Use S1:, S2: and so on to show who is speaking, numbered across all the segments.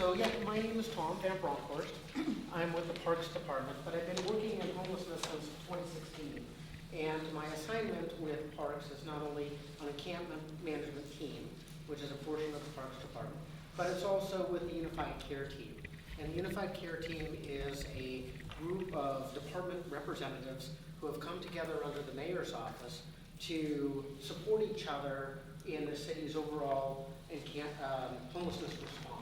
S1: So yeah, my name is Tom Van Bronckhorst. I'm with the Parks Department, but I've been working in homelessness since 2016. And my assignment with Parks is not only on a camp management team, which is a portion of the Parks Department, but it's also with the Unified Care Team. And the Unified Care Team is a group of department representatives who have come together under the mayor's office to support each other in the city's overall homelessness response.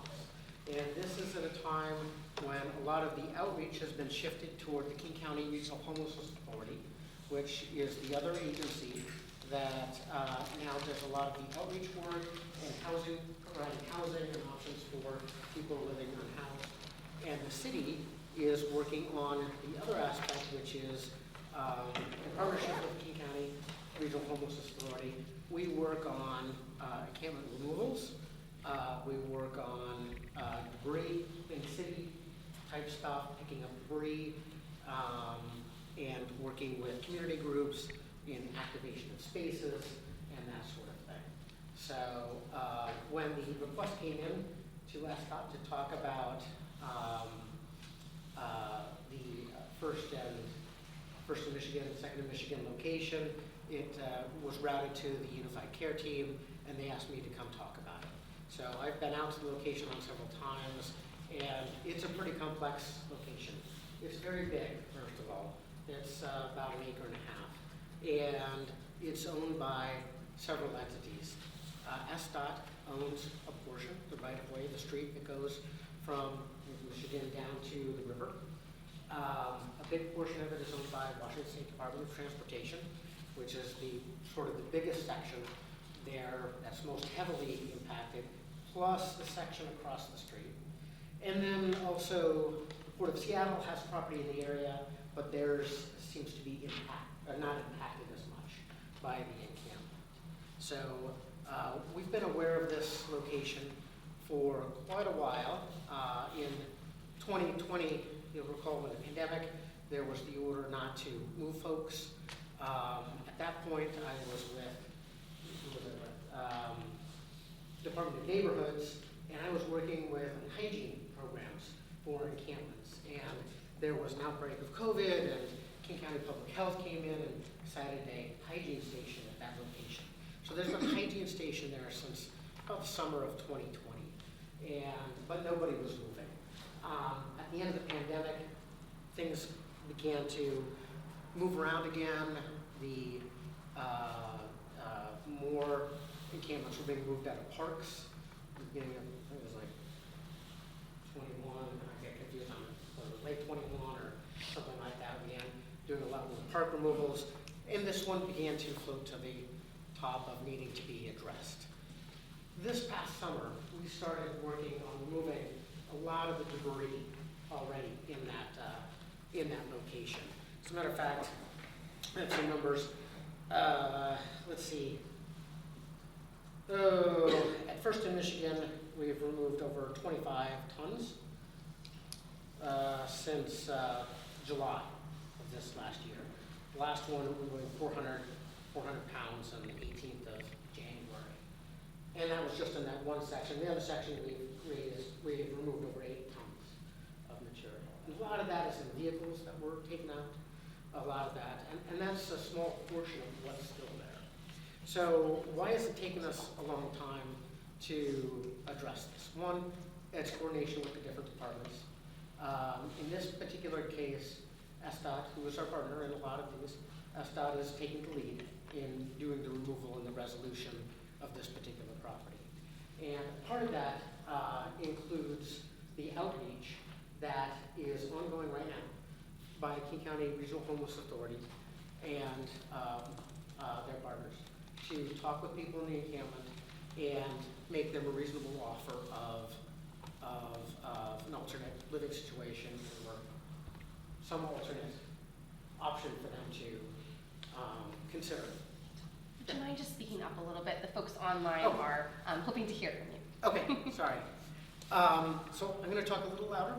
S1: And this is at a time when a lot of the outreach has been shifted toward the King County Regional Homelessness Authority, which is the other agency that now does a lot of the outreach work and providing housing and options for people living unhoused. And the city is working on the other aspect, which is in partnership with King County Regional Homelessness Authority. We work on encampment removals. We work on debris in city type stuff, picking up debris, and working with community groups in activation of spaces and that sort of thing. So when the request came in to SDOT to talk about the first in Michigan and second in Michigan location, it was routed to the Unified Care Team, and they asked me to come talk about it. So I've been out to the location on several times, and it's a pretty complex location. It's very big, first of all. It's about an acre and a half, and it's owned by several entities. SDOT owns a portion, the right-of-way, the street that goes from Michigan down to the river. A big portion of it is owned by Washington State Department of Transportation, which is the sort of the biggest section there that's most heavily impacted, plus the section across the street. And then also, the Port of Seattle has property in the area, but theirs seems to be not impacted as much by the encampment. So we've been aware of this location for quite a while. In 2020, you'll recall when the pandemic, there was the order not to move folks. At that point, I was with Department of Neighborhoods, and I was working with hygiene programs for encampments. And there was an outbreak of COVID, and King County Public Health came in and decided a hygiene station at that location. So there's been a hygiene station there since about the summer of 2020, but nobody was moving. At the end of the pandemic, things began to move around again. The more encampments were being moved out of parks. At the beginning of, I think it was like 21, I get confused on it, late 21 or something like that. We began doing a lot more park removals, and this one began to float to the top of needing to be addressed. This past summer, we started working on removing a lot of the debris already in that location. As a matter of fact, I have some numbers. Let's see. At first in Michigan, we've removed over 25 tons since July of this last year. The last one we weighed 400 pounds on the 18th of January. And that was just in that one section. The other section we've removed over 8 tons of material. And a lot of that is in vehicles that were taken out, a lot of that. And that's a small portion of what's still there. So why has it taken us a long time to address this? One, it's coordination with the different departments. In this particular case, SDOT, who is our partner in a lot of these, SDOT is taking the lead in doing the removal and the resolution of this particular property. And part of that includes the outreach that is ongoing right now by King County Regional Homeless Authority and their partners to talk with people in the encampment and make them a reasonable offer of an alternate living situation or some alternate option for them to consider.
S2: Do you mind just speaking up a little bit? The folks online are hoping to hear from you.
S1: Okay, sorry. So I'm going to talk a little louder.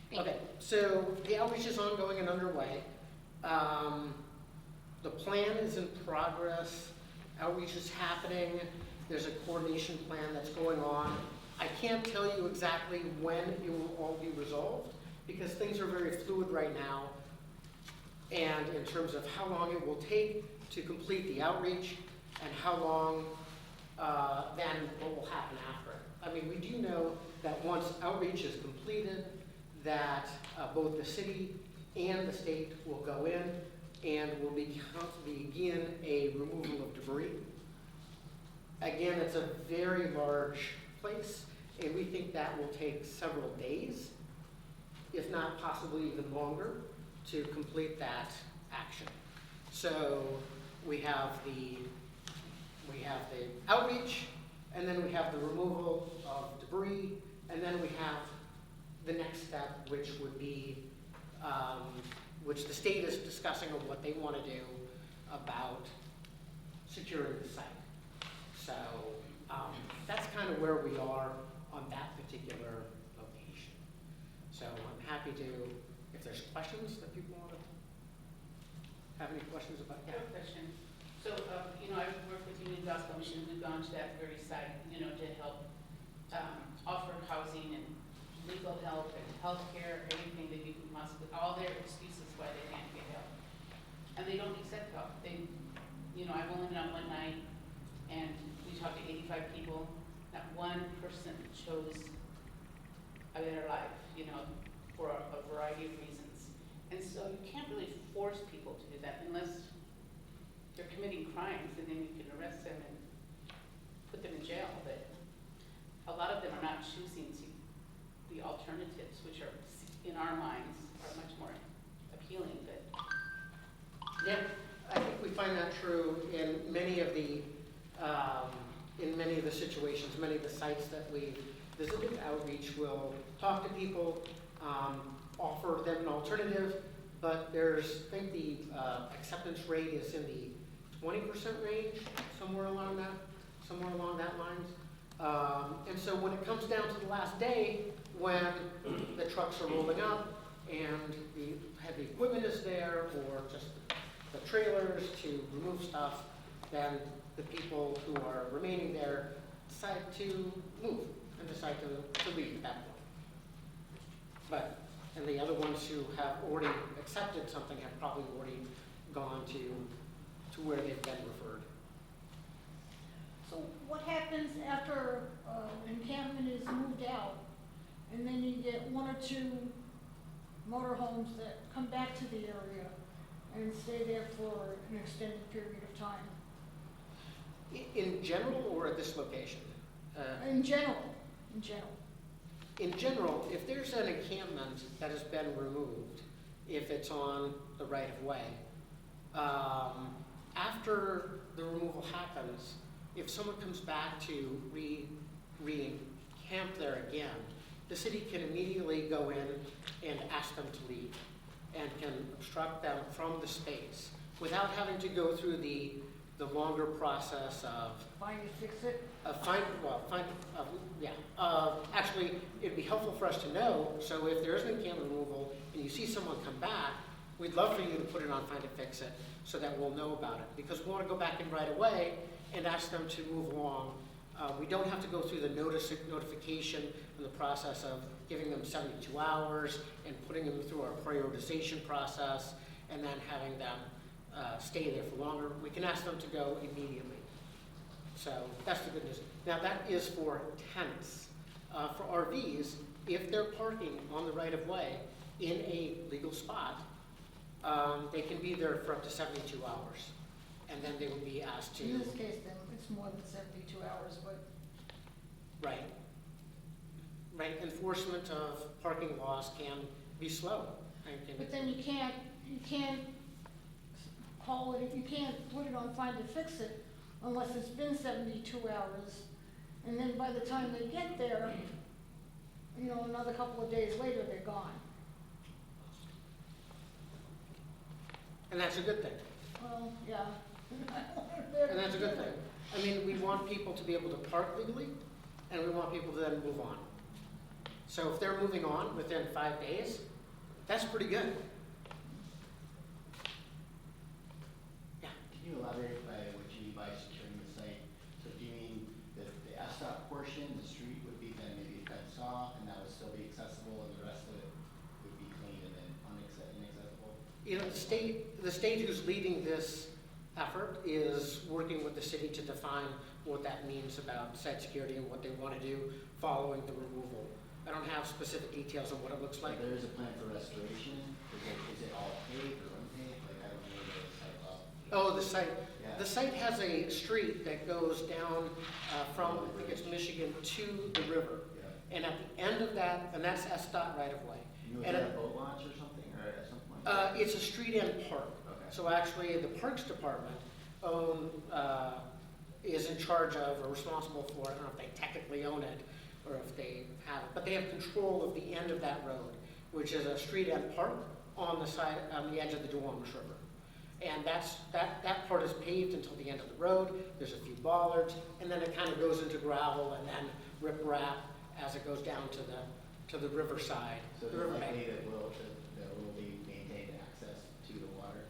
S2: Thank
S1: Okay,
S2: you.
S1: so the outreach is ongoing and underway. The plan is in progress. Outreach is happening. There's a coordination plan that's going on. I can't tell you exactly when it will all be resolved, because things are very fluid right now, and in terms of how long it will take to complete the outreach, and how long then what will happen after it. I mean, we do know that once outreach is completed, that both the city and the state will go in and will begin a removal of debris. Again, it's a very large place, and we think that will take several days, if not possibly even longer, to complete that action. So we have the outreach, and then we have the removal of debris, and then we have the next step, which would be, which the state is discussing of what they want to do about securing the site. So that's kind of where we are on that particular location. So I'm happy to, if there's questions that people want to have any questions about
S3: I have a question. So, I've worked with Union Gospel Mission. We've gone to that very site, to help offer housing and legal help and healthcare, anything that you can possibly, all their excuses why they can't get help. And they don't accept help. I've only been on one night, and we talked to 85 people. Not one person chose a better life, for a variety of reasons. And so you can't really force people to do that unless they're committing crimes, and then you can arrest them and put them in jail. But a lot of them are not choosing the alternatives, which are, in our minds, are much more appealing. But
S1: Yeah, I think we find that true in many of the situations, many of the sites that we visited. Outreach will talk to people, offer them an alternative, but I think the acceptance rate is in the 20% range, somewhere along that lines. And so when it comes down to the last day, when the trucks are rolling up and the heavy equipment is there, or just the trailers to remove stuff, then the people who are remaining there decide to move and decide to leave at that point. And the other ones who have already accepted something have probably already gone to where they've been referred.
S4: So what happens after encampment is moved out, and then you get one or two motorhomes that come back to the area and stay there for an extended period of time?
S1: In general, or at this location?
S4: In general.
S1: In general, if there's an encampment that has been removed, if it's on the right of way, after the removal happens, if someone comes back to re-encamp there again, the city can immediately go in and ask them to leave, and can obstruct them from the space without having to go through the longer process of
S4: Find it, fix it?
S1: Actually, it'd be helpful for us to know, so if there is an encampment removal and you see someone come back, we'd love for you to put it on Find It, Fix It, so that we'll know about it. Because we want to go back in right away and ask them to move along. We don't have to go through the notification and the process of giving them 72 hours and putting them through our prioritization process and then having them stay there for longer. We can ask them to go immediately. So that's the good news. Now that is for tents. For RVs, if they're parking on the right of way in a legal spot, they can be there for up to 72 hours. And then they would be asked to...
S4: In this case, then, it's more than 72 hours, but...
S1: Right. Enforcement of parking laws can be slow.
S4: But then you can't call it, you can't put it on Find It, Fix It unless it's been 72 hours. And then by the time they get there, another couple of days later, they're gone.
S1: And that's a good thing.
S4: Well, yeah.
S1: And that's a good thing. I mean, we want people to be able to park legally, and we want people to then move on. So if they're moving on within 5 days, that's pretty good. Yeah.
S5: Can you elaborate by what you mean by securing the site? So do you mean that the asphalt portion, the street, would be then still be accessible and the rest of it would be clean and then inaccessible?
S1: You know, the state who's leading this effort is working with the city to define what that means about site security and what they want to do following the removal. I don't have specific details of what it looks like.
S5: There is a plan for restoration. Is it all paved or unpaved? Like, I don't know the site well.
S1: Oh, the site.
S5: Yeah.
S1: The site has a street that goes down from, I think it's Michigan, to the river.
S5: Yeah.
S1: And at the end of that, and that's SDOT right of way.
S5: You know, is
S1: And
S5: that a boat launch or something, or at some point?
S1: It's a street end park.
S5: Okay.
S1: So actually, the Parks Department is in charge of or responsible for, I don't know if they technically own it or if they have it, but they have control of the end of that road, which is a street end park on the side, on the edge of the Duwamish River. And that part is paved until the end of the road. There's a few bollards, and then it kind of goes into gravel and then riprap as it goes down to the riverside.
S5: So
S1: the
S5: it's
S1: riverbank.
S5: likely that will be maintained access to the water,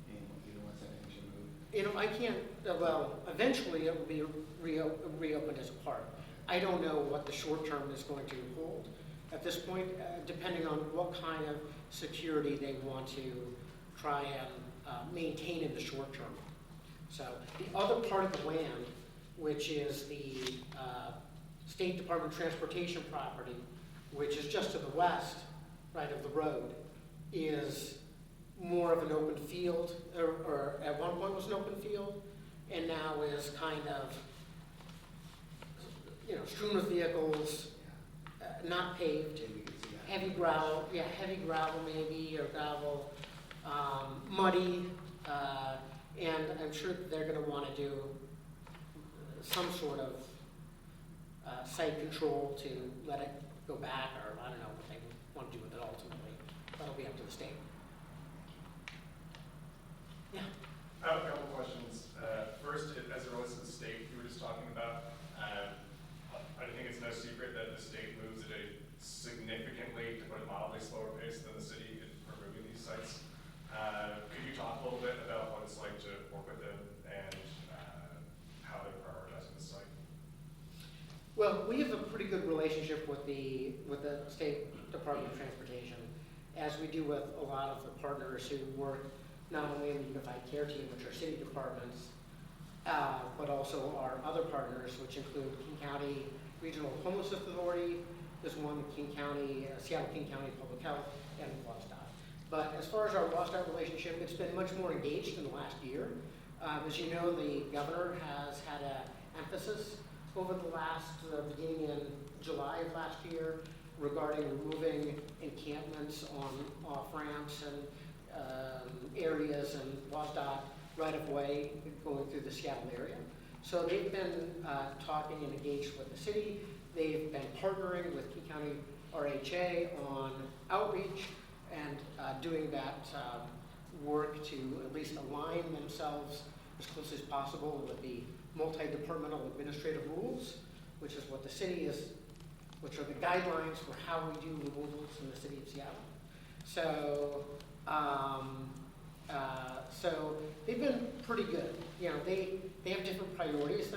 S5: and even once everything's removed?
S1: You know, I can't, well, eventually it will be reopened as a park. I don't know what the short term is going to hold at this point, depending on what kind of security they want to try and maintain in the short term. So the other part of the land, which is the State Department Transportation property, which is just to the west, right, of the road, is more of an open field, or at one point was an open field, and now is kind of, you know, strewn with vehicles, not paved,
S5: Maybe we could see that.
S1: heavy gravel, yeah, heavy gravel maybe, or gravel, muddy, and I'm sure they're gonna wanna do some sort of site control to let it go back, or I don't know what they want to do with it ultimately. That'll be up to the state. Yeah.
S6: I have a couple questions. First, as it relates to the state you were just talking about, I think it's no secret that the state moves at a significantly, to put it mildly, slower pace than the city in removing these sites. Could you talk a little bit about what it's like to work with them and how they're prioritizing the site?
S1: Well, we have a pretty good relationship with the State Department of Transportation, as we do with a lot of the partners who work not only in the Unified Care Team, which are city departments, but also our other partners, which include King County Regional Homelessness Authority, there's one King County, Seattle King County Public Health, and WSDOT. But as far as our WSDOT relationship, it's been much more engaged in the last year. As you know, the governor has had an emphasis over the last, beginning in July of last year, regarding removing encampments on off-ramps and areas and WSDOT right-of-way going through the Seattle area. So they've been talking and engaged with the city. They've been partnering with King County RHA on outreach and doing that work to at least align themselves as close as possible with the multi-departmental administrative rules, which is what the city is, which are the guidelines for how we do removals in the city of Seattle. So, so they've been pretty good. You know, they have different priorities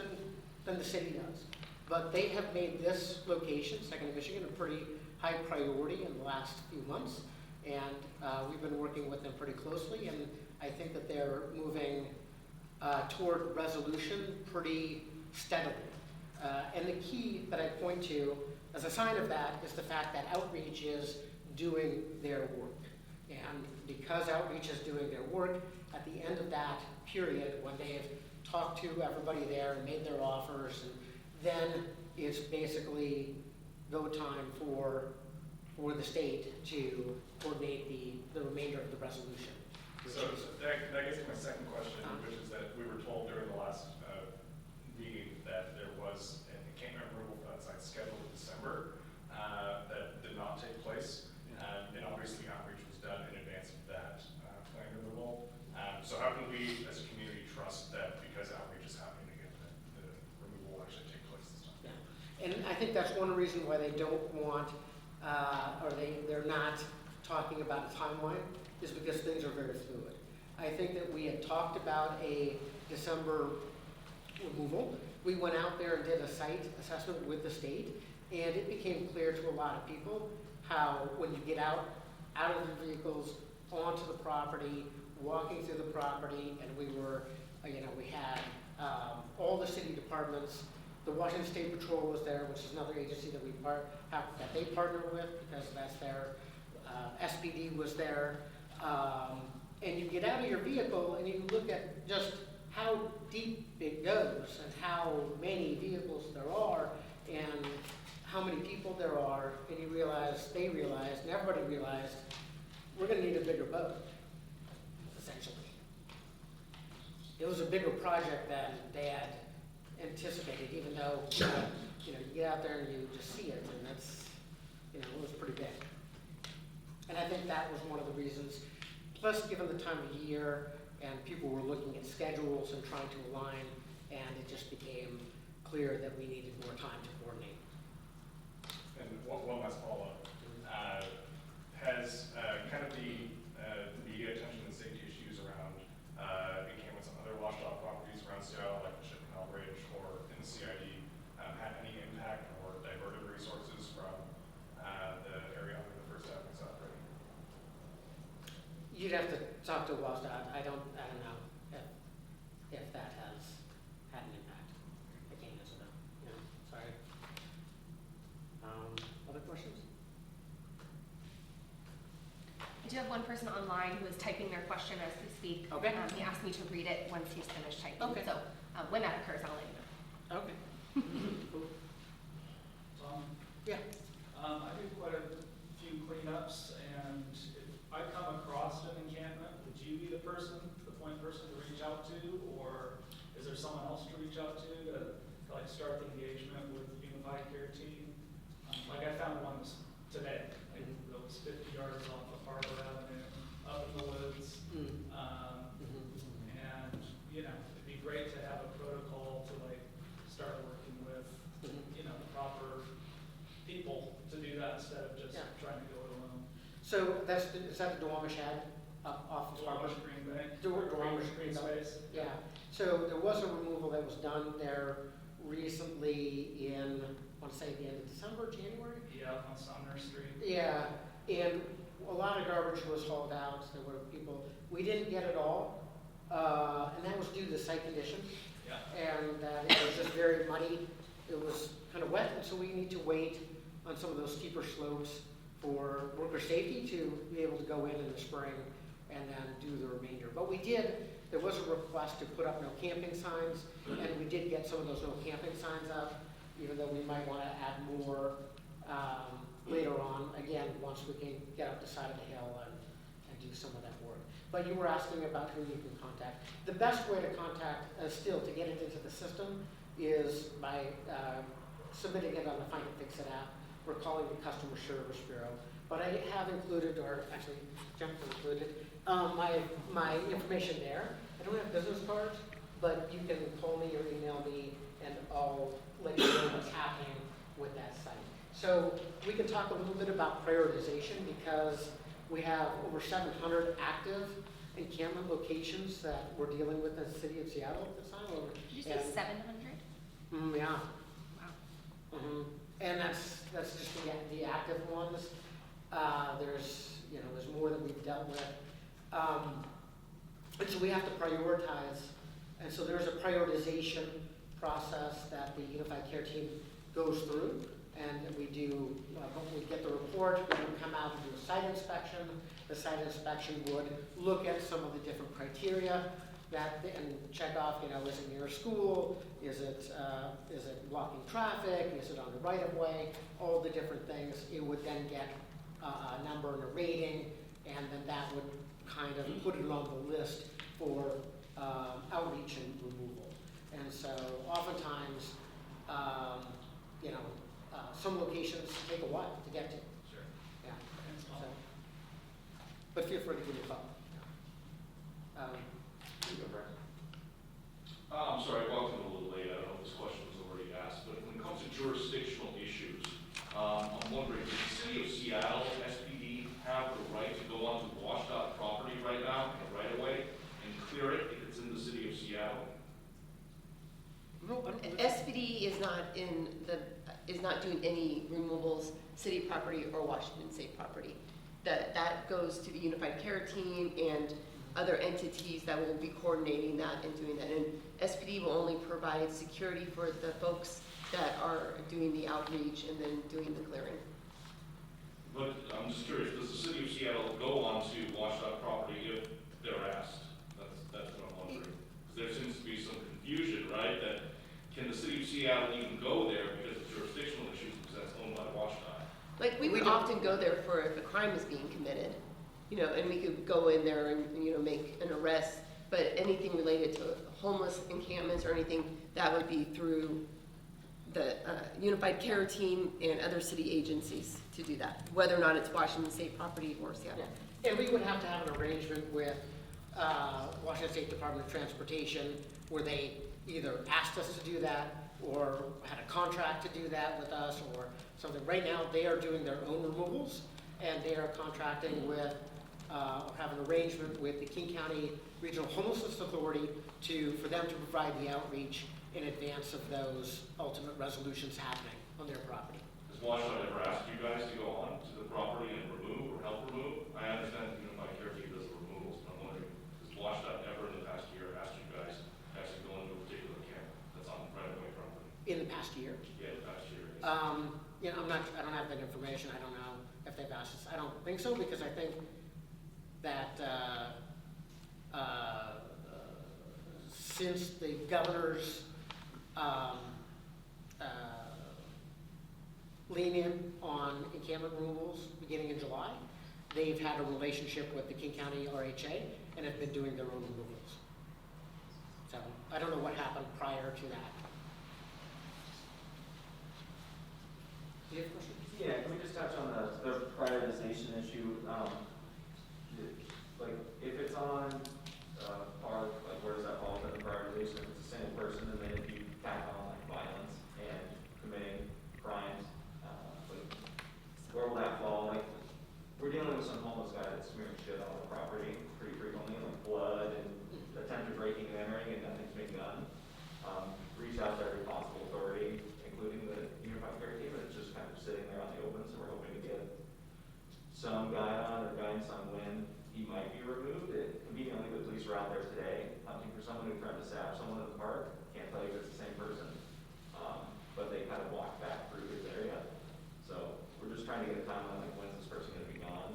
S1: than the city does, but they have made this location, Second in Michigan, a pretty high priority in the last few months, and we've been working with them pretty closely, and I think that they're moving toward resolution pretty steadily. And the key that I point to as a sign of that is the fact that outreach is doing their work. And because outreach is doing their work, at the end of that period, when they've talked to everybody there and made their offers, and then it's basically go time for the state to coordinate the remainder of the resolution.
S6: So that gets to my second question, which is that we were told during the last meeting that there was an encampment removal for that site scheduled in December that did not take place. And obviously outreach was done in advance of that planned removal. So how can we as a community trust that because outreach is happening again, that the removal will actually take place this time?
S1: Yeah. And I think that's one reason why they don't want, or they're not talking about a timeline, is because things are very fluid. I think that we had talked about a December removal. We went out there and did a site assessment with the state, And it became clear to a lot of people how when you get out of the vehicles, onto the property, walking through the property, and we were, we had all the city departments. The Washington State Patrol was there, which is another agency that that they partner with because that's their, SPD was there. And you get out of your vehicle and you look at just how deep it goes and how many vehicles there are and how many people there are, and they realized, and everybody realized, we're gonna need a bigger boat, essentially. It was a bigger project than they had anticipated, even though, you get out there and you just see it, and it's, it was pretty big. And I think that was one of the reasons, plus given the time of year, and people were looking at schedules and trying to align, and it just became clear that we needed more time to coordinate.
S6: And one last follow-up. Has kind of the media attention and safety issues around encampments on other washed off properties around Seattle, like the Ship Canal Bridge or in the CID, had any impact or diverted resources from the area under the First Avenue South Bridge?
S1: You'd have to talk to WASDOT. I don't know if that has had an impact. I can't answer that. Sorry. Other questions?
S2: I do have one person online who is typing their question as we speak.
S1: Okay.
S2: He asked me to read it once he's finished typing.
S1: Okay.
S2: So when that occurs, I'll let you know.
S1: Okay. Cool.
S7: Tom,
S1: Yeah.
S7: I do quite a few cleanups, and if I come across an encampment, would you be the point person to reach out to, or is there someone else to reach out to like start the engagement with the Unified Care team? Like I found one today, like it was 50 yards off of Harbor Avenue, up in the woods, and it'd be great to have a protocol to like start working with, the proper people to do that instead of just trying to go it alone.
S1: So is that the Duwamish ad up off of Harbor?
S7: Green Bay.
S1: Duwamish
S7: Green space.
S1: Yeah. So there was a removal that was done there recently in, I want to say the end of December, January?
S7: Yeah, on Sumner Street.
S1: Yeah, and a lot of garbage was hauled out. There were people, we didn't get it all, and that was due to site condition.
S7: Yeah.
S1: And that it was just very muddy. It was kind of wet, and so we need to wait on some of those steeper slopes for worker safety to be able to go in the spring and then do the remainder. But we did, there was a request to put up no camping signs, and we did get some of those no camping signs up, even though we might want to add more later on, again, once we can get up the side of the hill and do some of that work. But you were asking about who you can contact. The best way to contact, still to get it into the system, is by submitting it on the Find It Fix It app. We're calling the Customer Service Bureau. But I have included, or actually Jennifer included, my information there. I don't have business cards, but you can call me or email me and I'll let you know what's happening with that site. So we can talk a little bit about prioritization because we have over 700 active encampment locations that we're dealing with in the city of Seattle at this time.
S2: Did you say 700?
S1: Yeah.
S2: Wow.
S1: And that's just the active ones. There's more that we've dealt with. And so we have to prioritize. And so there's a prioritization process that the Unified Care team goes through. And we do, when we get the report, we would come out and do a site inspection. The site inspection would look at some of the different criteria and check off, is it near a school? Is it blocking traffic? Is it on the right of way? All the different things. It would then get a number and a rating, and then that would kind of put it on the list for outreach and removal. And so oftentimes, some locations take a while to get to.
S7: Sure.
S1: Yeah.
S7: Thanks, Tom.
S1: So, but feel free to give me a call.
S8: I'm sorry, I walked in a little late. I don't know if this question was already asked, but when it comes to jurisdictional issues, I'm wondering, does the city of Seattle, SPD, have the right to go onto washed out property right now, in a right of way, and clear it if it's in the city of Seattle?
S1: No, I don't believe
S9: SPD is not in the, is not doing any removals, city property or Washington State property. That goes to the Unified Care Team and other entities that will be coordinating that and doing that. And SPD will only provide security for the folks that are doing the outreach and then doing the clearing.
S8: But I'm just curious, does the city of Seattle go on to WashDOT property if they're asked? That's what I'm wondering. Because there seems to be some confusion, right? That can the city of Seattle even go there because of jurisdictional issues because that's owned by WashDOT?
S9: Like, we would often go there for if a crime is being committed, you know, and we could go in there and, you know, make an arrest, but anything related to homeless encampments or anything, that would be through the Unified Care Team and other city agencies to do that, whether or not it's Washington State property or Seattle.
S1: Yeah. And we would have to have an arrangement with Washington State Department of Transportation where they either asked us to do that or had a contract to do that with us or something. Right now, they are doing their own removals and they are contracting with, have an arrangement with the King County Regional Homelessness Authority for them to provide the outreach in advance of those ultimate resolutions happening on their property.
S8: Has WashDOT ever asked you guys to go on to the property and remove or help remove? I understand that Unified Care Team does the removals, but I'm wondering, has WashDOT ever in the past year asked you guys to actually go into a particular camp that's on right-of-way property?
S1: In the past year?
S8: Yeah, the past year.
S1: You know, I don't have that information. I don't know if they've asked us. I don't think so because I think that since the governor's lean in on encampment removals beginning in July, they've had a relationship with the King County RHA and have been doing their own removals. So I don't know what happened prior to that. Do you have a question?
S10: Yeah, can we just touch on the prioritization issue? Like, if it's on park, like where does that fall in the prioritization? If it's a single person, and then if you tack on like violence and committing crimes, like, where will that fall? Like, we're dealing with some homeless guy that's smearing shit on the property pretty frequently, like blood and attempted breaking and entering, and nothing's been done. Reach out to every possible authority, including the Unified Care Team, but it's just kind of sitting there on the open, so we're hoping to get some guy on or guidance on when he might be removed. Conveniently, the police were out there today hunting for someone who tried to stab someone in the park. Can't tell you if it's the same person, but they kind of walked back through his area. So we're just trying to get a timeline, like when's this person going to be gone?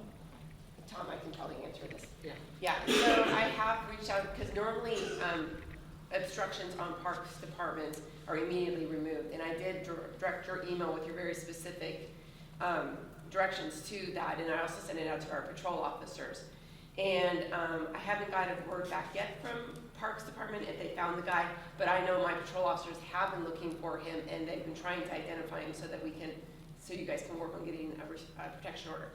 S9: Tom, I can probably answer this.
S1: Yeah.
S9: Yeah, so I have reached out, because normally obstructions on Parks Department are immediately removed. And I did direct your email with your very specific directions to that, and I also sent it out to our patrol officers. And I haven't gotten word back yet from Parks Department if they found the guy, but I know my patrol officers have been looking for him, and they've been trying to identify him so that we can, so you guys can work on getting a protection order,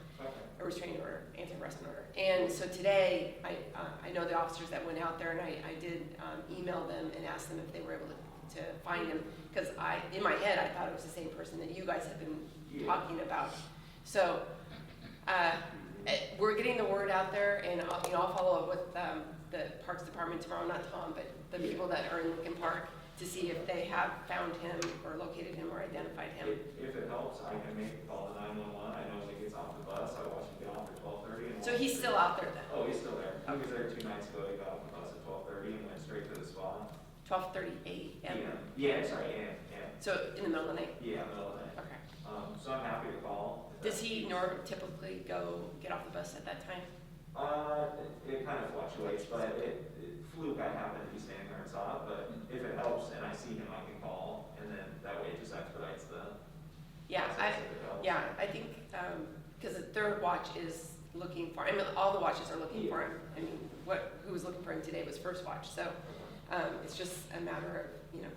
S9: a restraining order, anti-harassment order. And so today, I know the officers that went out there, and I did email them and ask them if they were able to find him, because in my head, I thought it was the same person that you guys have been talking about. So we're getting the word out there, and I'll follow up with the Parks Department tomorrow, not Tom, but the people that are in Lincoln Park, to see if they have found him or located him or identified him.
S10: If it helps, I can make a call to 911. I know when he gets off the bus, I watch him get off at 12:30.
S9: So he's still out there then?
S10: Oh, he's still there. He was there 2 nights ago. He got off the bus at 12:30 and went straight to the spa.
S9: 12:30 a.m.
S10: Yeah, sorry, AM.
S9: So in the middle of the night?
S10: Yeah, middle of the night.
S9: Okay.
S10: So I'm happy to call.
S9: Does he typically go get off the bus at that time?
S10: It kind of fluctuates, but fluke, I happen to be standing there and saw it, but if it helps and I see him, I can call, and then that way it just expedites the process if it helps.
S9: I think, because the third watch is looking for, I mean, all the watches are looking for him. I mean, who was looking for him today was first watch, so it's just a matter of,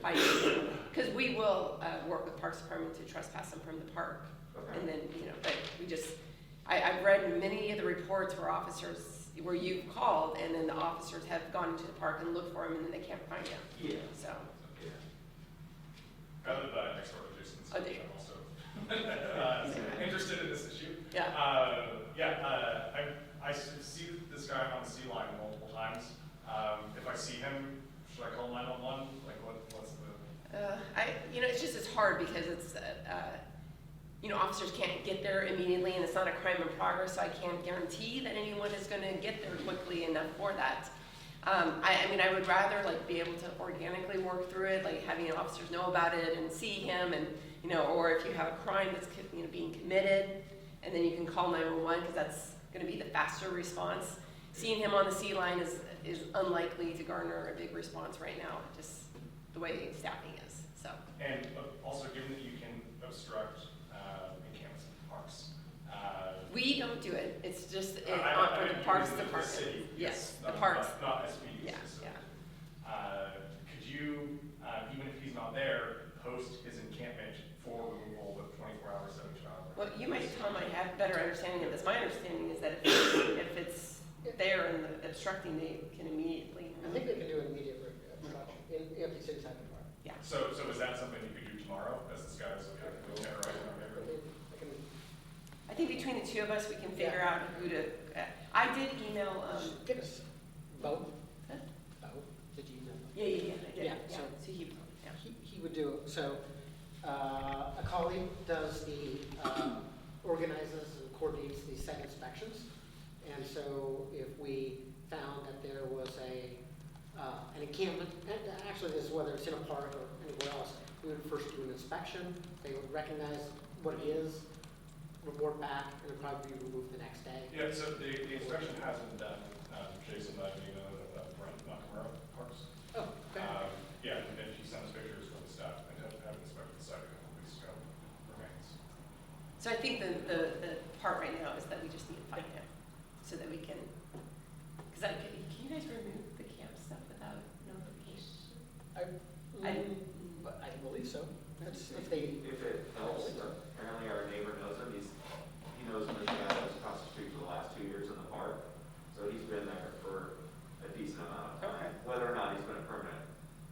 S9: fighting. Because we will work with Parks Department to trespass him from the park.
S10: Okay.
S9: And then, but we just, I've read many of the reports where you've called, and then the officers have gone into the park and looked for him, and then they can't find him.
S10: Yeah.
S9: So.
S6: I live next door to Jason's.
S9: Oh, do you?
S6: I'm also interested in this issue.
S9: Yeah.
S6: I see this guy on the sea line multiple times. If I see him, should I call 911? Like, what's the?
S9: It's hard because officers can't get there immediately and it's not a crime in progress, so I can't guarantee that anyone is gonna get there quickly enough for that. I would rather be able to organically work through it, having officers know about it and see him and, or if you have a crime that's, being committed, and then you can call 911 because that's gonna be the faster response. Seeing him on the sea line is unlikely to garner a big response right now, just the way staffing is, so.
S6: And also, given that you can obstruct encampments and parks.
S9: We don't do it, it's just for
S6: I
S9: the parks
S6: mean,
S9: department.
S6: The city,
S9: Yes, the
S6: not-
S9: parks.
S6: Not SPD.
S9: Yeah,
S6: specifically.
S9: yeah.
S6: Could you, even if he's not there, post his encampment for removal with 24 hours, 72 hours?
S9: Well, you might tell me I have better understanding of this. My understanding is that if it's there and the obstructing, they can immediately.
S1: I think they can do an immediate obstruction if it's inside the park.
S9: Yeah.
S6: So is that something you could do tomorrow, as this guy's looking at right now?
S1: I
S9: I think between the two of us, we can figure out who to, I did email,
S1: Give us both.
S9: Huh?
S1: Both. Did you email?
S9: yeah, I did,
S1: Yeah,
S9: yeah.
S1: so-
S9: So
S1: He would do, so, a colleague does organizes and coordinates these site inspections. And so if we found that there was an encampment, and actually this is whether it's in a park or anywhere else, we would first do an inspection, they would recognize what it is, report back, and it'd probably be removed the next day.
S6: Yeah, so the inspection has been done. Jason let me know that Brent Nakamura Parks.
S1: Oh, okay.
S6: Yeah, and he sent us pictures from the staff and have inspected the site a couple of weeks ago. Remains.
S9: So I think the part right now is that we just need to find him, so that we can, because can you guys remove the camp stuff without notification?
S1: I believe so. That's if they.
S10: If it helps, apparently our neighbor knows him, he knows him as the guy that was across the street for the last 2 years in the park. So he's been there for a decent amount of time, whether or not he's been a permanent.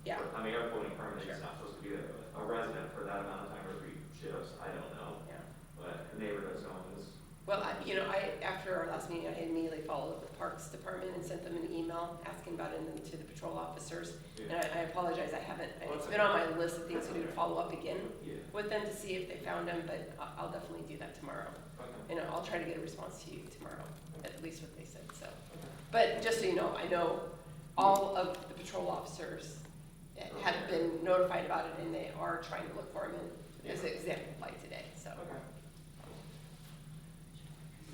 S9: Yeah.
S10: Air quoting permanent, he's not supposed to be there, but a resident for that amount of time or 3 shifts, I don't know.
S9: Yeah.
S10: But the neighbor does know him.
S9: Well, after our last meeting, I immediately followed up with Parks Department and sent them an email asking about it and to the patrol officers.
S10: Yeah.
S9: And I apologize, it's been on my list of things to do to follow up again
S10: Yeah.
S9: with them to see if they found him, but I'll definitely do that tomorrow.
S10: Okay.
S9: And I'll try to get a response to you tomorrow, at least what they said, so. But just so you know, I know all of the patrol officers have been notified about it and they are trying to look for him, and as an example, like today, so.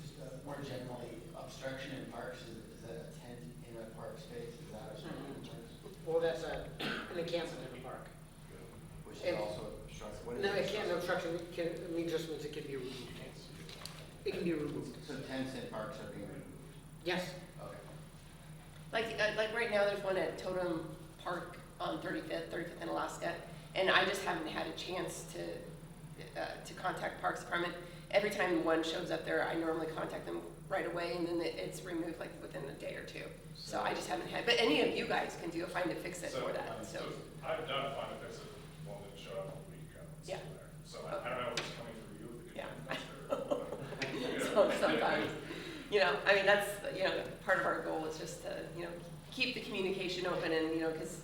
S5: Just more generally, obstruction in parks, is that a tent in a park space? Is that obstruction in parks?
S1: Well, that's an encampment in a park.
S5: Which
S1: And-
S5: is also obstruction? What is
S1: No, it
S5: obstruction?
S1: can't, obstruction, just means it can be removed. It can be removed.
S5: So tents in parks are being removed?
S1: Yes.
S5: Okay.
S9: Like right now, there's one at Totem Park on 35th and Alaska, and I just haven't had a chance to contact Parks Department. Every time one shows up there, I normally contact them right away, and then it's removed within a day or two. So I just haven't had, but any of you guys can do a find and fix it for that, so.
S6: I've done find a fix it, one that showed up a week ago. It's
S9: Yeah.
S6: still there. So I don't know if it's coming through you, if it
S9: Yeah.
S6: could come faster.
S9: So sometimes, that's, part of our goal is just to, keep the communication open and, because,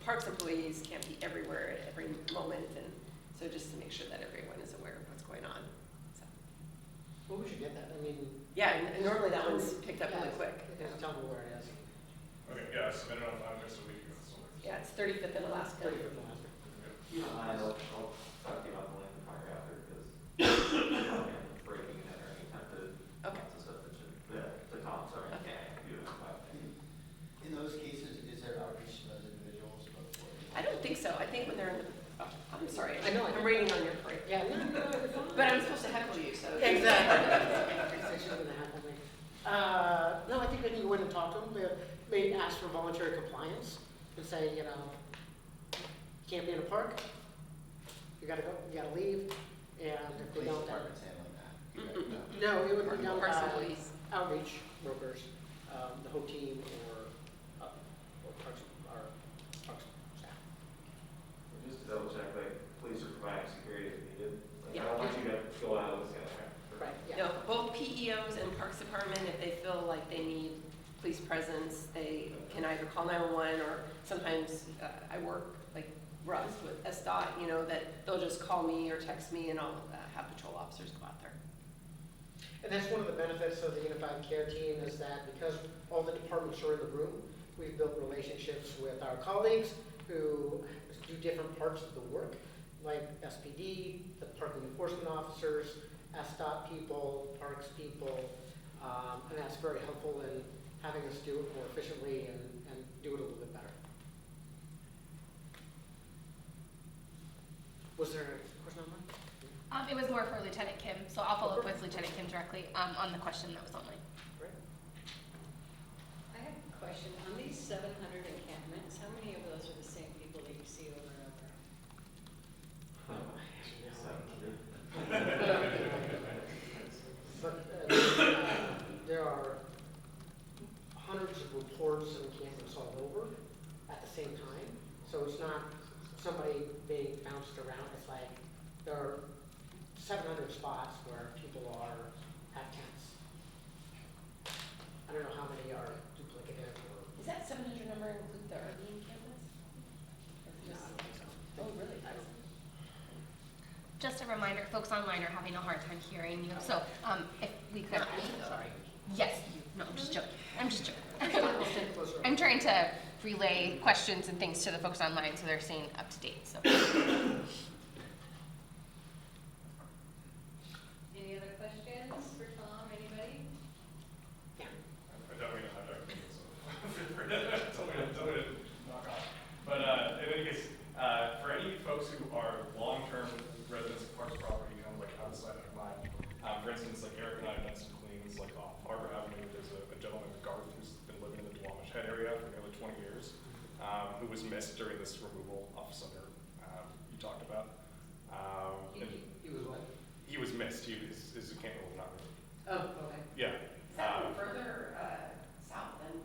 S9: parks employees can't be everywhere at every moment, and so just to make sure that everyone is aware of what's going on, so.
S1: Well, we should get that. I mean.
S9: Yeah, and normally that one's picked up really
S1: Yeah,
S9: quick.
S1: Just tell me where it is.
S6: Okay, yeah, I submitted on find fix a week ago. So
S9: Yeah, it's 35th in Alaska.
S1: 35th of Alaska.
S10: I'll talk to you about the length of fire after, because breaking it or any type of
S9: Okay.
S10: stuff that should, the tops are.
S9: Okay.
S5: In those cases, is there outreach to those individuals before?
S9: I don't think so. I think when they're in the, I'm sorry,
S1: I know.
S9: I'm reading on your part.
S1: Yeah, no, you're fine.
S9: But I'm supposed to heckle you, so.
S1: Exactly. That's just gonna happen. No, I think they can go in and talk to them. They ask for voluntary compliance and say, you can't be in a park. You gotta go, you gotta leave. And if they
S5: Police
S1: don't, then.
S5: department's handling that.
S9: Mm-mm.
S1: No, it would be done
S9: Parks
S1: by
S9: employees.
S1: outreach workers, the whole team or parks staff.
S10: Just to double check, police are providing security if needed.
S9: Yeah.
S10: I don't want you to go out with this guy.
S1: Right, yeah.
S9: No, both PEOs and Parks Department, if they feel like they need police presence, they can either call 911 or sometimes I work rust with SDOT, you know, that they'll just call me or text me and I'll have patrol officers go out there.
S1: And that's one of the benefits of the Unified Care Team is that because all the departments are in the room, we've built relationships with our colleagues who do different parts of the work, like SPD, the parking enforcement officers, SDOT people, parks people, and that's very helpful in having us do it more efficiently and do it a little bit better. Was there a question on that?
S2: It was more for Lieutenant Kim, so I'll follow up with Lieutenant Kim directly on the question that was online.
S1: Great.
S11: I have a question. On these 700 encampments, how many of those are the same people that you see over and over?
S1: But there are hundreds of reports and encampments all over at the same time. So it's not somebody being bounced around. It's like there are 700 spots where people have tents. I don't know how many are duplicative or.
S9: Does that 700 number include the RV encampments?
S1: No, I don't think so.
S9: Oh, really?
S1: I don't.
S2: Just a reminder, folks online are having a hard time hearing you, so if we could.
S1: Sorry.
S2: Yes, you. No, I'm just joking. I'm just joking.
S1: We'll stay closer.
S2: I'm trying to relay questions and things to the folks online so they're staying up to date. So.
S11: Any other questions for Tom, anybody?
S1: Yeah.
S6: I don't mean to hijack the meeting, so tell me to knock off. But in any case, for any folks who are long-term residents of Parks property, kind of like outside of mine, for instance, like Eric and I have done some cleans, like off Harbor Avenue, there's a gentleman, Garth, who's been living in the Duwamish Head area for nearly 20 years, who was missed during this removal off Sumner you talked about.
S1: He was what?
S6: He was missed. His encampment was not removed.
S1: Oh, okay.
S6: Yeah.
S9: Is that further south than?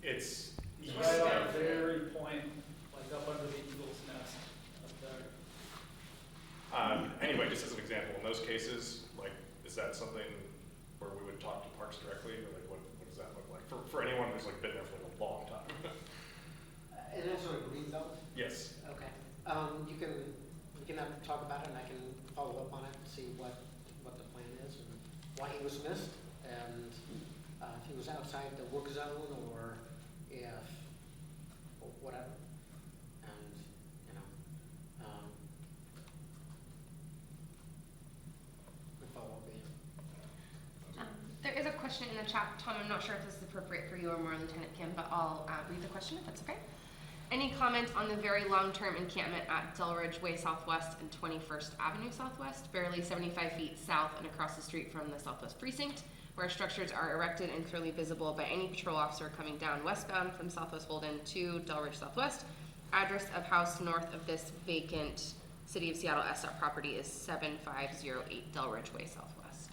S6: It's
S7: It's
S6: east
S7: right on
S6: of,
S7: the very point, like up under the eagle's nest up there.
S6: anyway, just as an example, in those cases, like, is that something where we would talk to Parks directly, or like, what does that look like? For anyone who's like been there for like a long time.
S1: And that's on a green belt?
S6: Yes.
S1: Okay. We can have to talk about it, and I can follow up on it and see what the plan is and why he was missed, and if he was outside the work zone or if, or whatever. And, we'll follow up with you.
S2: There is a question in the chat, Tom. I'm not sure if this is appropriate for you or more Lieutenant Kim, but I'll read the question if that's okay. Any comment on the very long-term encampment at Delridge Way Southwest and 21st Avenue Southwest, barely 75 feet south and across the street from the Southwest Precinct, where structures are erected and clearly visible by any patrol officer coming down westbound from Southwest Holden to Delridge Southwest? Address of house north of this vacant City of Seattle SDOT property is 7508 Delridge Way Southwest.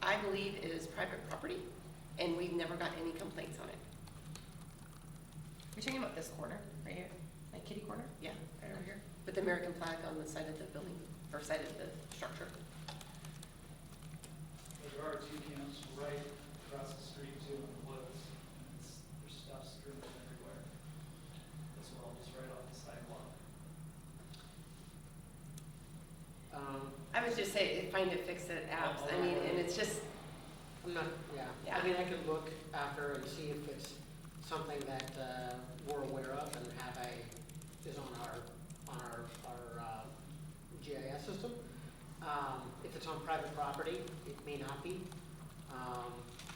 S9: I believe it is private property, and we've never got any complaints on it.
S2: You're talking about this corner, right here? Like kitty corner?
S9: Yeah,
S2: Right over here?
S9: with the American flag on the side of the building, or side of the structure.
S7: There are two camps right across the street too in the woods. And there's stuff strewn everywhere as well, just right off the sidewalk.
S9: I would just say, find it, fix it, apps. I mean, and it's just,
S1: I'm not, yeah.
S9: Yeah.
S1: I mean, I could look after and see if it's something that we're aware of and is on our GIS system. If it's on private property, it may not be.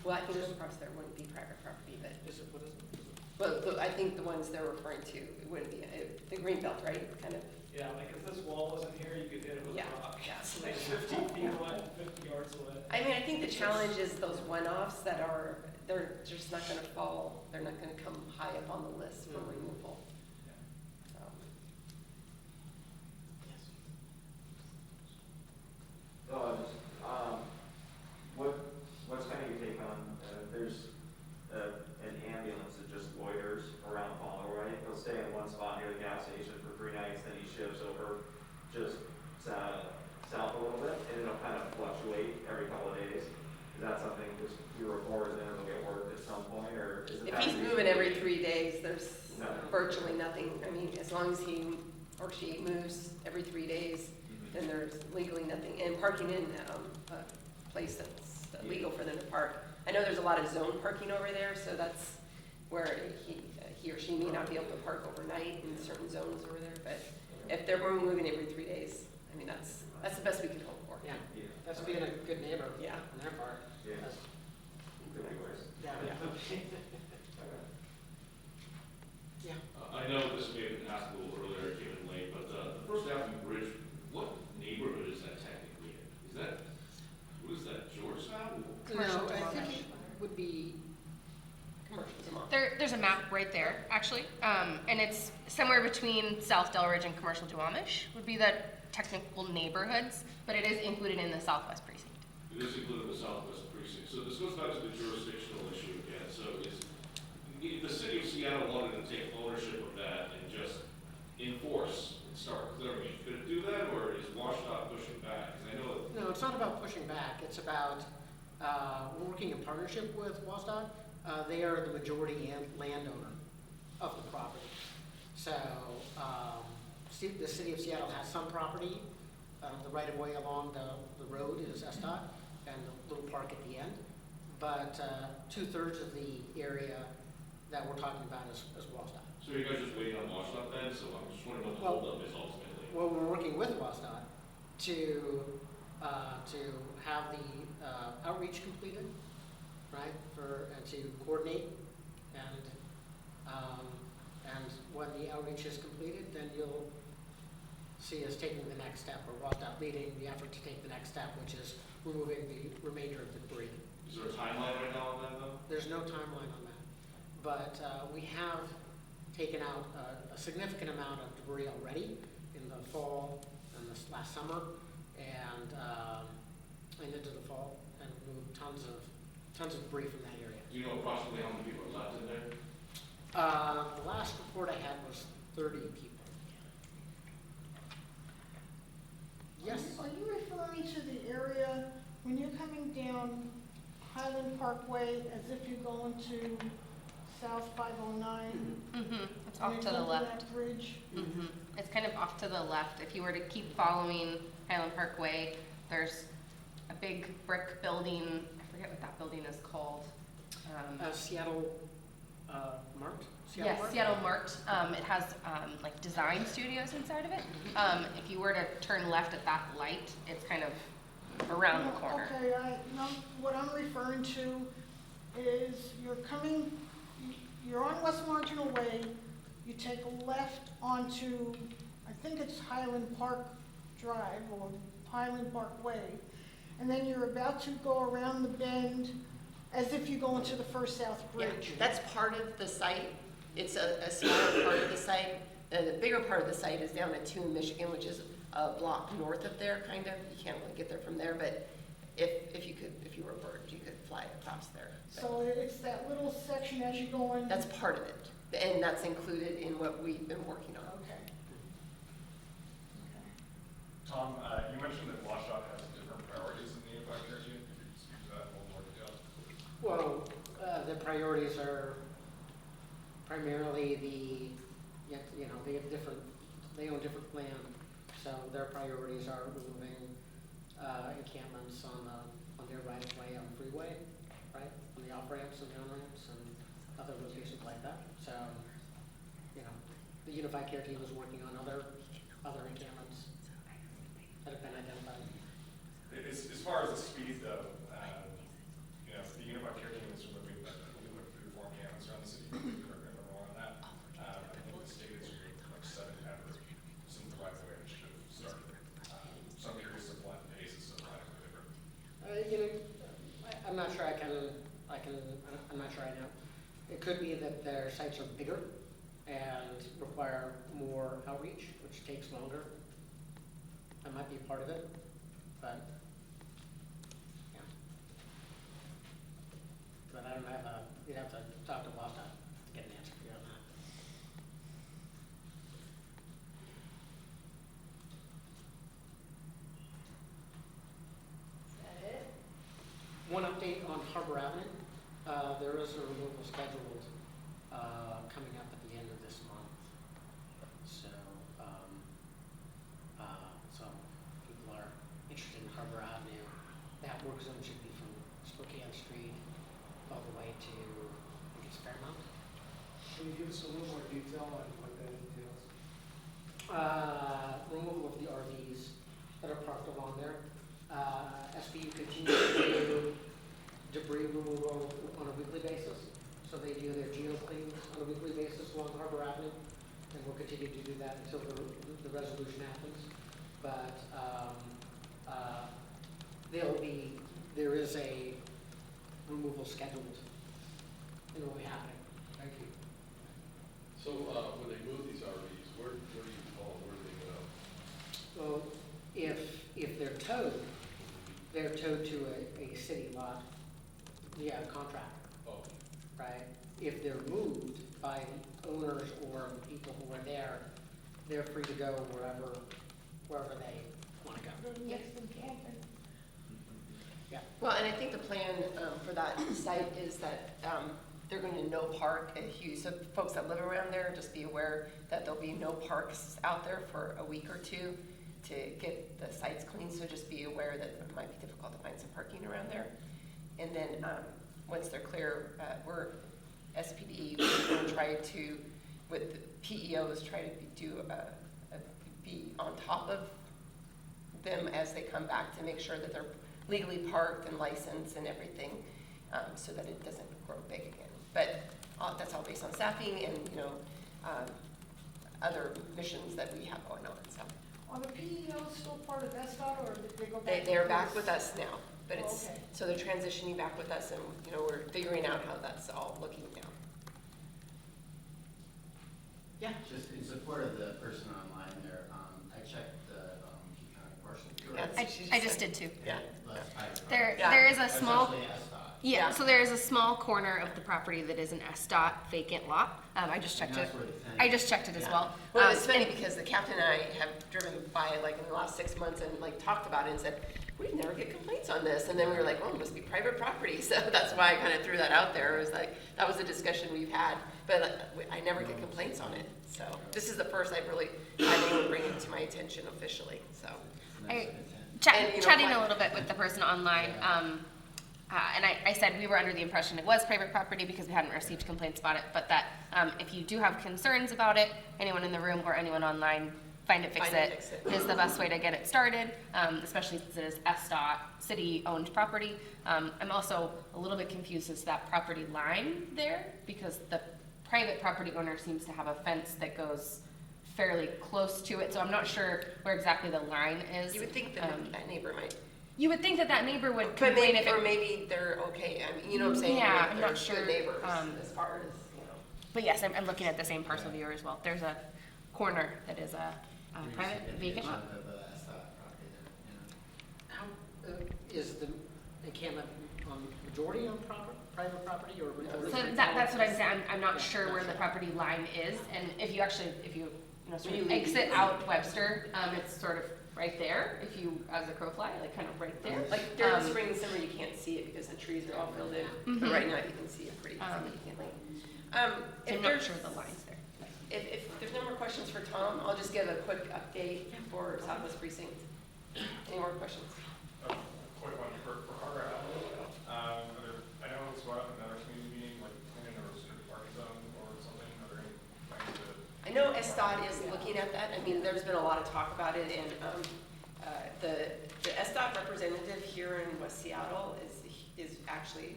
S9: well, I think across there wouldn't be private property, but,
S1: Is it, what is it?
S9: well, I think the ones they're referring to, it wouldn't be, the green belt, right, kind of.
S7: Yeah, like if this wall wasn't here, you could hit it with
S9: Yeah.
S7: a rock.
S9: Yeah.
S7: It's like 50 feet away, 50 yards away.
S9: I mean, I think the challenge is those one-offs that are, they're just not gonna fall, they're not gonna come high up on the list for removal.
S10: What's kind of your take on, there's an ambulance that just loiters around Pomeroy. He'll stay in one spot near the gas station for 3 nights, then he shifts over just south a little bit, and it'll kind of fluctuate every couple of days. Is that something just you report and then it'll get worked at some point, or is it?
S9: If he's moving every 3 days, there's
S10: No.
S9: birds virtually nothing. I mean, as long as he or she moves every 3 days, then there's legally nothing. And parking in a place that's legal for them to park. I know there's a lot of zone parking over there, so that's where he or she may not be able to park overnight in certain zones over there. But if they're moving every 3 days, I mean, that's the best we can hope for.
S1: Yeah, that's being a good neighbor
S9: Yeah.
S1: on their part.
S10: Yeah.
S1: That's-
S10: Could be worse.
S1: Yeah. Yeah.
S8: I know this may have been asked a little earlier, it came in late, but the First Avenue Bridge, what neighborhood is that technically in? What is that, Georgetown?
S2: Commercial
S1: No, I think
S2: development.
S1: it would be
S9: Commercial tomorrow.
S2: There's a map right there, actually, and it's somewhere between South Delridge and Commercial Duwamish would be the technical neighborhoods, but it is included in the Southwest Precinct.
S8: It is included in the Southwest Precinct. So this goes back to the jurisdictional issue again. So if the city of Seattle wanted to take ownership of that and just enforce and start clearing it, could it do that, or is WashDOT pushing back? Because I know that
S1: No, it's not about pushing back. It's about, we're working in partnership with WSDOT. They are the majority landowner of the property. So, the city of Seattle has some property. The right-of-way along the road is SDOT and the little park at the end. But 2/3 of the area that we're talking about is WSDOT.
S8: so you guys just waiting on WashDOT then? So I'm just wondering what the
S1: Well-
S8: holdup is ultimately.
S1: Well, we're working with WSDOT to have the outreach completed, right, and to coordinate. And when the outreach is completed, then you'll see us taking the next step, or WSDOT leading the effort to take the next step, which is removing the remainder of the debris.
S8: Is there a timeline right now on that though?
S1: There's no timeline on that, but we have taken out a significant amount of debris already in the fall and this last summer, and into the fall, and moved tons of debris from that area.
S8: Do you know approximately how many people are left in there?
S1: The last report I had was 30 people. Yes.
S4: Are you referring to the area when you're coming down Highland Parkway as if you're going to South 509?
S2: Mm-hmm. It's
S4: and
S2: off
S4: you
S2: to the
S4: come
S2: left.
S4: that bridge?
S2: Mm-hmm. It's kind of off to the left. If you were to keep following Highland Parkway, there's a big brick building. I forget what that building is called.
S1: Seattle Mart?
S2: Yes,
S1: Mart?
S2: Seattle Mart. It has like design studios inside of it. If you were to turn left at that light, it's kind of around the corner.
S4: Okay, what I'm referring to is you're on West Marginal Way, you take a left onto, I think it's Highland Park Drive or Highland Park Way, and then you're about to go around the bend as if you go into the First South
S9: Yeah,
S4: Bridge.
S9: that's part of the site. It's a smaller part of the site. The bigger part of the site is down at 2 in Michigan, which is a block north of there, kind of. You can't really get there from there, but if you were a bird, you could fly across there. But
S4: So it's that little section as you go in.
S9: that's part of it, and that's included in what we've been working on.
S4: Okay.
S6: Tom, you mentioned that WashDOT has different priorities in the unified care team. Could you speak to that in a little more detail?
S1: Well, the priorities are primarily they own different land, so their priorities are removing encampments on their right of way on the freeway, right, on the off ramps and the on ramps and other locations like that. So, the unified care team is working on other encampments that have been identified.
S6: As far as the speed though, the unified care team is removing, I believe, like 3 or 4 encampments around the city. Correct me if I'm wrong on that. I think the state is removing like 7 ever since the right of way initiative started. So I'm curious of what pace is so radically different.
S1: I'm not sure I'm not sure I know. It could be that their sites are bigger and require more outreach, which takes longer. That might be part of it, but, yeah. But I don't have you'd have to talk to WSDOT to get an answer for you on that.
S11: Is that it?
S1: One update on Harbor Avenue. There is a removal scheduled coming up at the end of this month. work zone should be from Spokane Street all the way to, I think it's Fairmount.
S7: Can you give us a little more detail on what that entails?
S1: Removal of the RVs that are parked along there. SBU continues to do debris removal on a weekly basis. So they do their geo cleans on a weekly basis along Harbor Avenue, and we'll continue to do that until the resolution happens. But there is a removal scheduled, and it will be happening.
S7: Thank you.
S12: So, when they move these RVs, where do you call, where do they go?
S1: So if they're towed to a city lot via contract,
S12: Oh,
S1: right? If they're moved by the owners or the people who are there, they're free to go wherever they want to go.
S4: Next to camping.
S1: Yeah.
S9: Well, and I think the plan for that site is that they're going to no park at Hughes. So folks that live around there, just be aware that there'll be no parks out there for a week or two to get the sites clean. So just be aware that it might be difficult to find some parking around there. And then once they're clear, we're SPDE will try to, with the PEOs, try to be on top of them as they come back to make sure that they're legally parked and licensed and everything, so that it doesn't grow big again. But that's all based on staffing and other missions that we have going on. So
S4: Are the PEOs still part of SDOT, or did they go back?
S9: they're back with us now, but it's
S4: Okay.
S9: so they're transitioning back with us, and we're figuring out how that's all looking now.
S1: Yeah.
S5: Just in support of the person online there, I checked the Key County Parcel Bureau.
S2: I just did too.
S9: Yeah.
S2: There is a small,
S5: Essentially SDOT.
S2: yeah, so there is a small corner of the property that is an SDOT vacant lot. I just checked
S5: And
S2: it.
S5: that's where the tenant-
S2: I just checked it as well.
S9: Well, it's funny because the captain and I have driven by like in the last 6 months and like talked about it and said, we never get complaints on this. And then we were like, well, it must be private property. So that's why I kind of threw that out there. It was like, that was a discussion we've had, but I never get complaints on it. So this is the first I've really had anyone bring it to my attention officially, so.
S5: And that's
S2: I-
S5: the intent.
S9: And,
S2: Chatting
S9: like-
S2: a little bit with the person online, and I said we were under the impression it was private property because we hadn't received complaints about it, but that if you do have concerns about it, anyone in the room or anyone online, Find It, Fix It is the best way to get it started, especially since it is SDOT, city-owned property. I'm also a little bit confused as to that property line there because the private property owner seems to have a fence that goes fairly close to it, so I'm not sure where exactly the line is.
S9: You would think that that neighbor might.
S2: You would think that neighbor would
S9: But
S2: complain
S9: maybe,
S2: if it.
S9: or maybe they're okay. I mean, you know what I'm saying?
S2: Yeah,
S9: Like,
S2: I'm
S9: they're
S2: not sure,
S9: good neighbors
S2: as
S9: far as,
S2: But yes, I'm looking at the same parcel viewer as well. There's a corner that is a private vacant lot.
S5: Of the SDOT property there, yeah.
S1: How is the encampment majority on private property or?
S2: So that's what I'm saying. I'm not sure where the property line is, and if you sort of exit out Webster, it's sort of right there. If you, as a crow fly, like kind of right there.
S9: like during the spring and summer, you can't see it because the trees are all filled in. But
S2: Mhm.
S9: right now, you can see it pretty significantly.
S2: I'm
S9: If
S2: not
S9: there's,
S2: sure the lines there.
S9: if there's no more questions for Tom, I'll just give a quick update for Southwest Precinct. Any more questions?
S6: Quick one for Harbor Avenue. I know it's about another community meeting, like planning a restricted parking zone or something. Are there any plans to?
S9: I know SDOT is looking at that. I mean, there's been a lot of talk about it, and the SDOT representative here in West Seattle is actually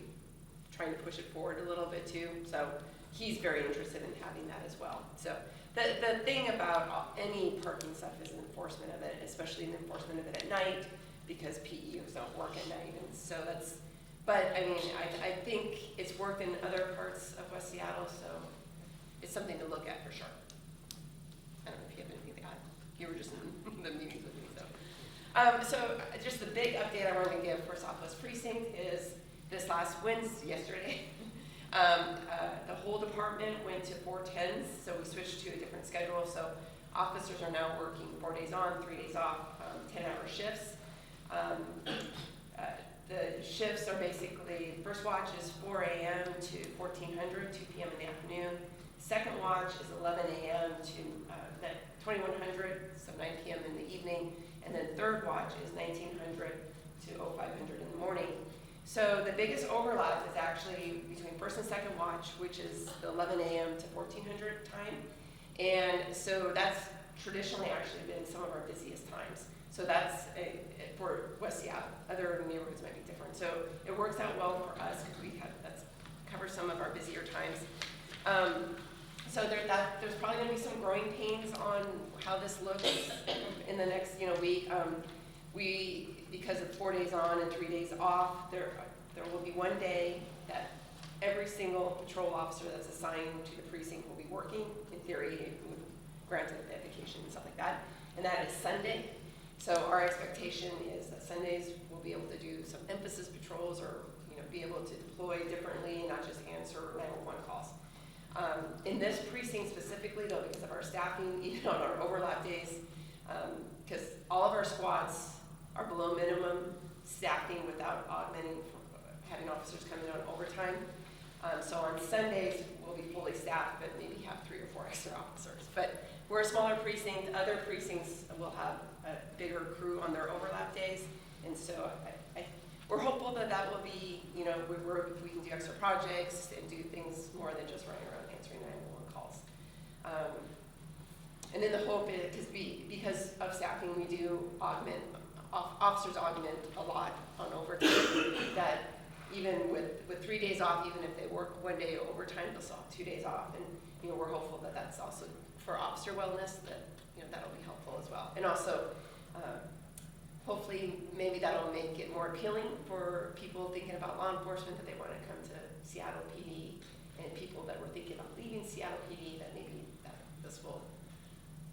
S9: trying to push it forward a little bit too. So he's very interested in having that as well. So the thing about any parking stuff is an enforcement of it, especially an enforcement of it at night, because PEOs don't work at night, and so that's. But I mean, I think it's worked in other parts of West Seattle, so it's something to look at for sure. I don't know if you have anything to add. You were just in the meetings with me, so. So just the big update I wanted to give for Southwest Precinct is this last Wednesday, yesterday, the whole department went to 410s, so we switched to a different schedule. So officers are now working 4 days on, 3 days off, 10-hour shifts. The shifts are basically, first watch is 4 a.m. to 1400, 2 p.m. in the afternoon. Second watch is 11 a.m. to 2100, so 9 p.m. in the evening. And then third watch is 1900, to 0500 in the morning. So the biggest overlap is actually between first and second watch, which is the 11 a.m. to 1400 time. And so that's traditionally actually been some of our busiest times. So that's for West Seattle. Other neighborhoods might be different. So it works out well for us because that's covers some of our busier times. So there's probably going to be some growing pains on how this looks in the next week. Because of 4 days on and 3 days off, there will be one day that every single patrol officer that's assigned to the precinct will be working. In theory, granted they have vacation and stuff like that, and that is Sunday. So our expectation is that Sundays we'll be able to do some emphasis patrols, or be able to deploy differently, not just answer 911 calls. In this precinct specifically, though, because of our staffing, even on our overlap days, because all of our squads are below minimum staffing without augmenting, having officers come in on overtime. So on Sundays, we'll be fully staffed, but maybe have 3 or 4 extra officers. But we're a smaller precinct. Other precincts will have a bigger crew on their overlap days. And so we're hopeful that will be, we can do extra projects and do things more than just running around answering 911 calls. And then the hope is, because of staffing, we do officers augment a lot on overtime, that even with 3 days off, even if they work 1 day overtime, they'll still have 2 days off. And we're hopeful that that's also for officer wellness, that that'll be helpful as well. And also, hopefully, maybe that'll make it more appealing for people thinking about law enforcement, that they want to come to Seattle PD, and people that were thinking about leaving Seattle PD, that maybe this will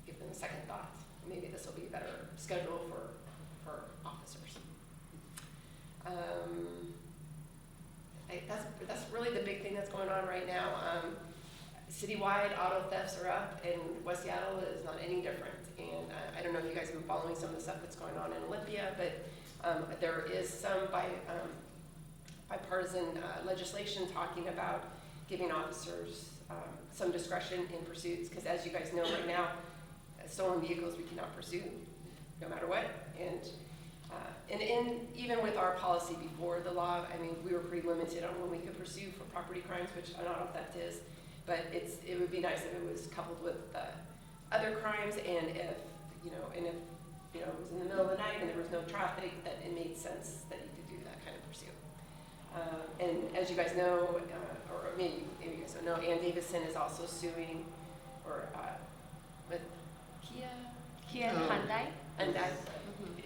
S9: give them a second thought. Maybe this will be a better schedule for officers. That's really the big thing that's going on right now. Citywide auto thefts are up, and West Seattle is not any different. And I don't know if you guys have been following some of the stuff that's going on in Olympia, but there is some bipartisan legislation talking about giving officers some discretion in pursuits, because as you guys know right now, stolen vehicles we cannot pursue no matter what. And even with our policy before the law, I mean, we were pretty limited on when we could pursue for property crimes, which an auto theft is. But it would be nice if it was coupled with other crimes, and if it was in the middle of the night and there was no traffic, that it made sense that you could do that kind of pursuit. And as you guys know, or maybe you guys don't know, Ann Davison is also suing, with
S2: Kia and Hyundai.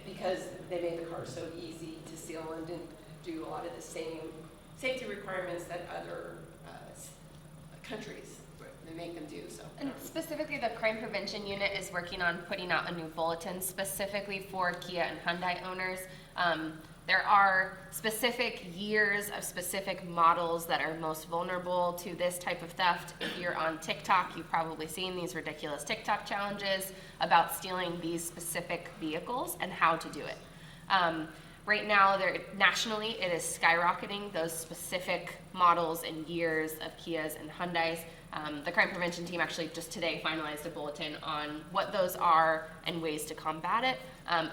S9: Because they made the car so easy to steal and didn't do a lot of the same safety requirements that other countries they make them do. So.
S2: And specifically, the Crime Prevention Unit is working on putting out a new bulletin specifically for Kia and Hyundai owners. There are specific years of specific models that are most vulnerable to this type of theft. If you're on TikTok, you've probably seen these ridiculous TikTok challenges about stealing these specific vehicles and how to do it. Right now, nationally, it is skyrocketing, those specific models and years of Kias and Hyundais. The crime prevention team actually just today finalized a bulletin on what those are and ways to combat it.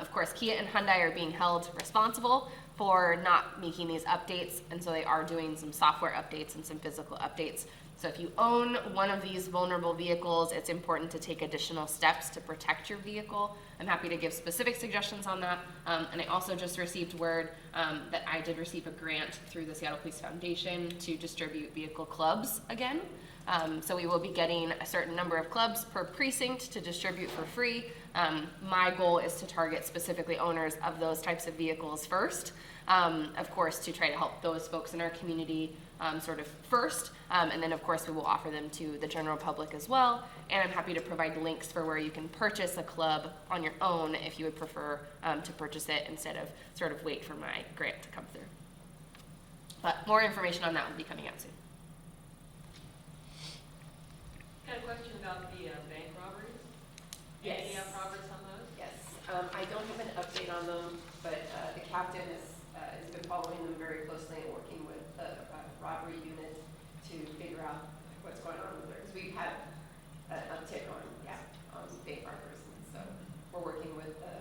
S2: Of course, Kia and Hyundai are being held responsible for not making these updates, and so they are doing some software updates and some physical updates. So if you own one of these vulnerable vehicles, it's important to take additional steps to protect your vehicle. I'm happy to give specific suggestions on that. And I also just received word that I did receive a grant through the Seattle Police Foundation to distribute vehicle clubs again. So we will be getting a certain number of clubs per precinct to distribute for free. My goal is to target specifically owners of those types of vehicles first. Of course, to try to help those folks in our community sort of first, and then of course we will offer them to the general public as well. And I'm happy to provide links for where you can purchase a club on your own if you would prefer to purchase it instead of sort of wait for my grant to come through. But more information on that will be coming out soon.
S11: Got a question about the bank robberies?
S9: Yes.
S11: Any progress on those?
S9: Yes. I don't have an update on them, but the captain has been following them very closely and working with the robbery unit to figure out what's going on with there. Because we've had an uptick on bank robbers, and so we're working with the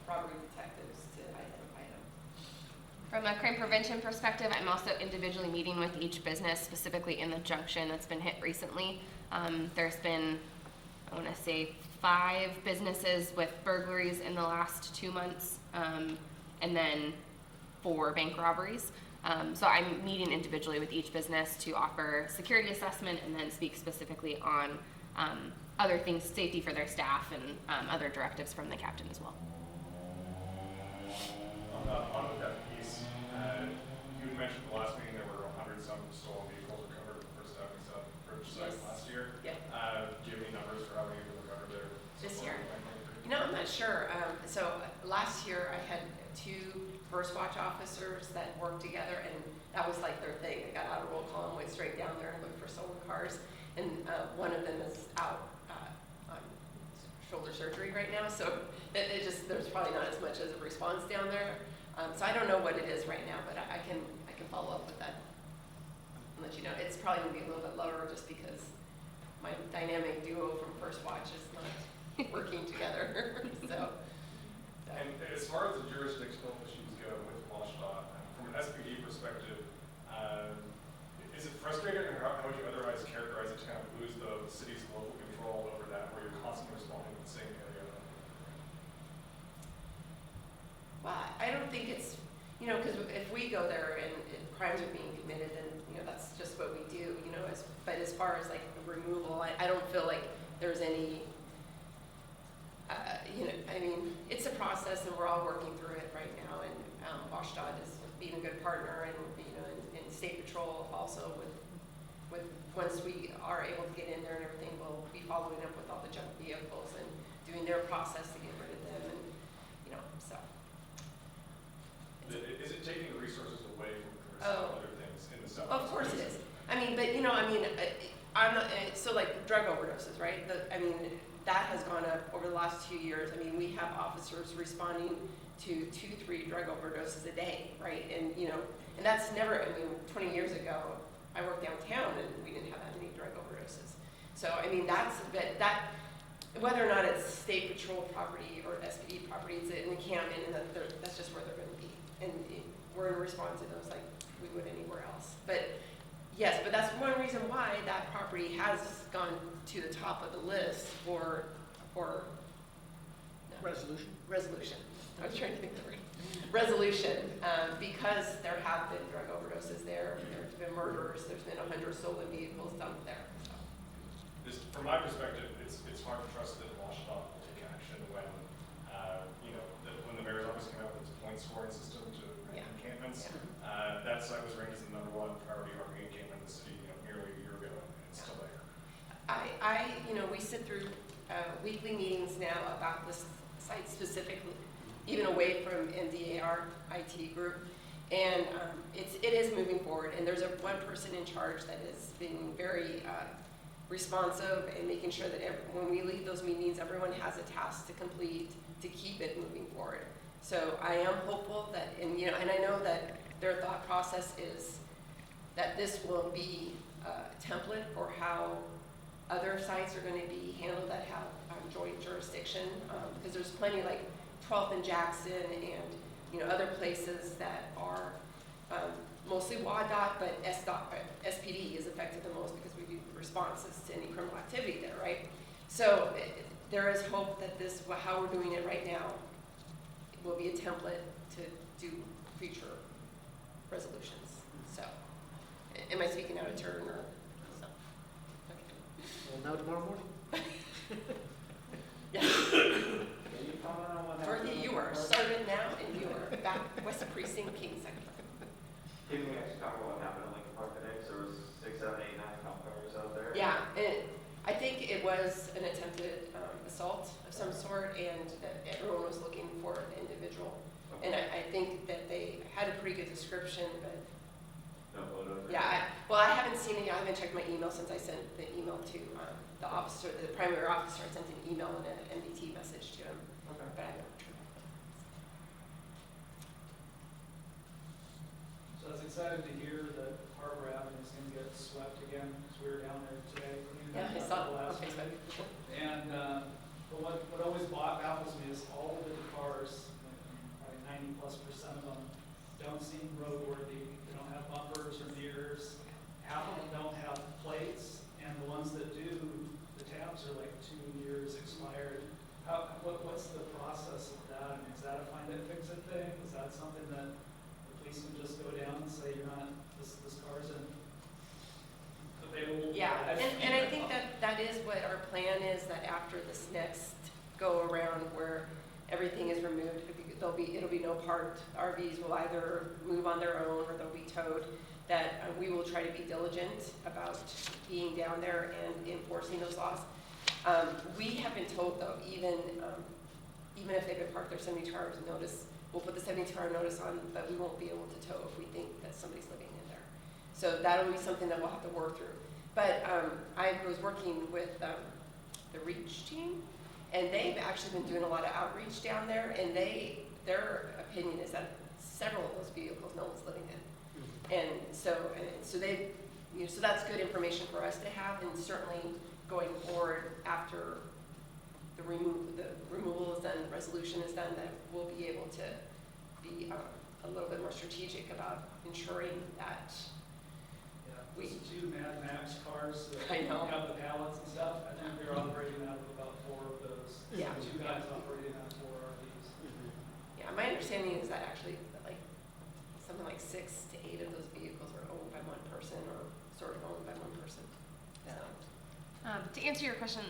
S9: robbery detectives to identify them.
S2: From a crime prevention perspective, I'm also individually meeting with each business, specifically in the junction that's been hit recently. There's been, I want to say, 5 businesses with burglaries in the last 2 months, and then 4 bank robberies. So I'm meeting individually with each business to offer security assessment and then speak specifically on other things, safety for their staff, and other directives from the captain as well.
S6: On the theft piece, you mentioned the last meeting there were 100 some stolen vehicles recovered at the First Avenue South Bridge site
S9: Yes.
S6: last year.
S9: Yeah.
S6: Do you have any numbers for how many were recovered there?
S9: This
S6: so
S9: year?
S6: far in 2023?
S9: You know, I'm not sure. So last year I had 2 First Watch officers that worked together, and that was like their thing. They got out of roll call and went straight down there and looked for stolen cars. And one of them is out on shoulder surgery right now, so it just, there's probably not as much as a response down there. So I don't know what it is right now, but I can follow up with that and let you know. It's probably gonna be a little bit lower just because my dynamic duo from First Watch is not working together. So.
S6: And as far as the jurisdictional issues go with WashDOT, from an SPD perspective, is it frustrating, or how would you otherwise characterize it to kind of lose the city's local control over that, where you're constantly responding to the same area?
S9: Well, I don't think it's, you know, because if we go there and crimes are being committed, then, you know, that's just what we do, you know, but as far as like the removal, I don't feel like there's any, you know, I mean, it's a process and we're all working through it right now, and WashDOT is being a good partner, and, you know, and State Patrol also with once we are able to get in there and everything, we'll be following up with all the junk vehicles and doing their process to get rid of them, and, you know, so.
S6: Is it taking resources away from other things in the south?
S9: Of course it is. I mean, but you know, I mean, I'm not, so like drug overdoses, right? I mean, that has gone up over the last 2 years. I mean, we have officers responding to 2-3 drug overdoses a day, right? And you know, and that's never, I mean, 20 years ago, I worked downtown and we didn't have that many drug overdoses. So, I mean, that, whether or not it's State Patrol property or SPD property, it's an encampment, and that's just where they're going to be. And we're going to respond to those like we would anywhere else. But yes, but that's one reason why that property has gone to the top of the list for resolution. I was trying to think of the word. Resolution, because there have been drug overdoses there, there's been murders, there's been 100 stolen vehicles dumped there. So.
S6: From my perspective, it's hard to trust that WashDOT will take action when, you know, when the mayor's office came out with its point scoring system to encampments. Yeah. That site was ranked as the #1 priority RV encampment in the city, you know, nearly a year ago, and it's still there.
S9: You know, we sit through weekly meetings now about this site specifically, even away from MDAR IT group, and it is moving forward. And there's one person in charge that is being very responsive and making sure that when we leave those meetings, everyone has a task to complete to keep it moving forward. So I am hopeful that, and you know, and I know that their thought process is that this will be a template for how other sites are going to be handled that have joint jurisdiction, because there's plenty like 12th and Jackson and, you know, other places that are mostly WADOT, but SPD is affected the most because we do responses to any criminal activity there, right? So there is hope that this, how we're doing it right now, will be a template to do future resolutions. So, am I speaking out of turn or so? Okay.
S1: We'll know tomorrow morning.
S9: Yeah.
S10: Can you comment on what happened?
S9: Dorothy, you are started now, and you are back West Precinct King Secretary.
S10: Can we actually talk about what happened in Lincoln Park today? So there was 6, 7, 8, 9 cop cars out there.
S9: Yeah, and I think it was an attempted assault of some sort, and everyone was looking for an individual.
S10: Okay.
S9: And I think that they had a pretty good description, but
S10: No photos?
S9: yeah, I haven't seen it. I haven't checked my email since I sent the email to the officer, the primary officer. I sent an email and an MDT message to him,
S10: Okay.
S9: but I haven't returned it.
S7: So it's exciting to hear that Harbor Avenue is going to get swept again, because we were down there today. cleaning
S9: Yeah, I
S7: up
S9: saw
S7: after
S9: it on
S7: last week.
S9: Facebook.
S7: And but what always baffles me is all of the cars, probably 90+% of them, don't seem roadworthy, they don't have bumpers or mirrors. Half of them don't have plates, and the ones that do, the tabs are like 2 years expired. What's the process of that? I mean, is that a find it, fix it thing? Is that something that the police can just go down and say, you're not, this car's in available?
S9: Yeah, and I think that is what our plan is, that after this next go around where everything is removed, it'll be no parked. RVs will either move on their own or they'll be towed. That we will try to be diligent about being down there and enforcing those laws. We have been told though, even if they've been parked their 72-hour notice, we'll put the 72-hour notice on, but we won't be able to tow if we think that somebody's living in there. So that'll be something that we'll have to work through. But I was working with the REACH team, and they've actually been doing a lot of outreach down there, and their opinion is that several of those vehicles no one's living in. And so they, so that's good information for us to have, and certainly going forward after the removal is done, the resolution is done, that we'll be able to be a little bit more strategic about ensuring that
S7: Those 2 Mad Max cars that
S9: I know.
S7: have the pallets and stuff, I think they're operating out of about 4 of those.
S9: Yeah.
S7: 2 guys operating out of 4 RVs.
S9: Yeah, my understanding is that actually like something like 6 to 8 of those vehicles are owned by one person or sort of owned by one person. So.
S2: To answer your question,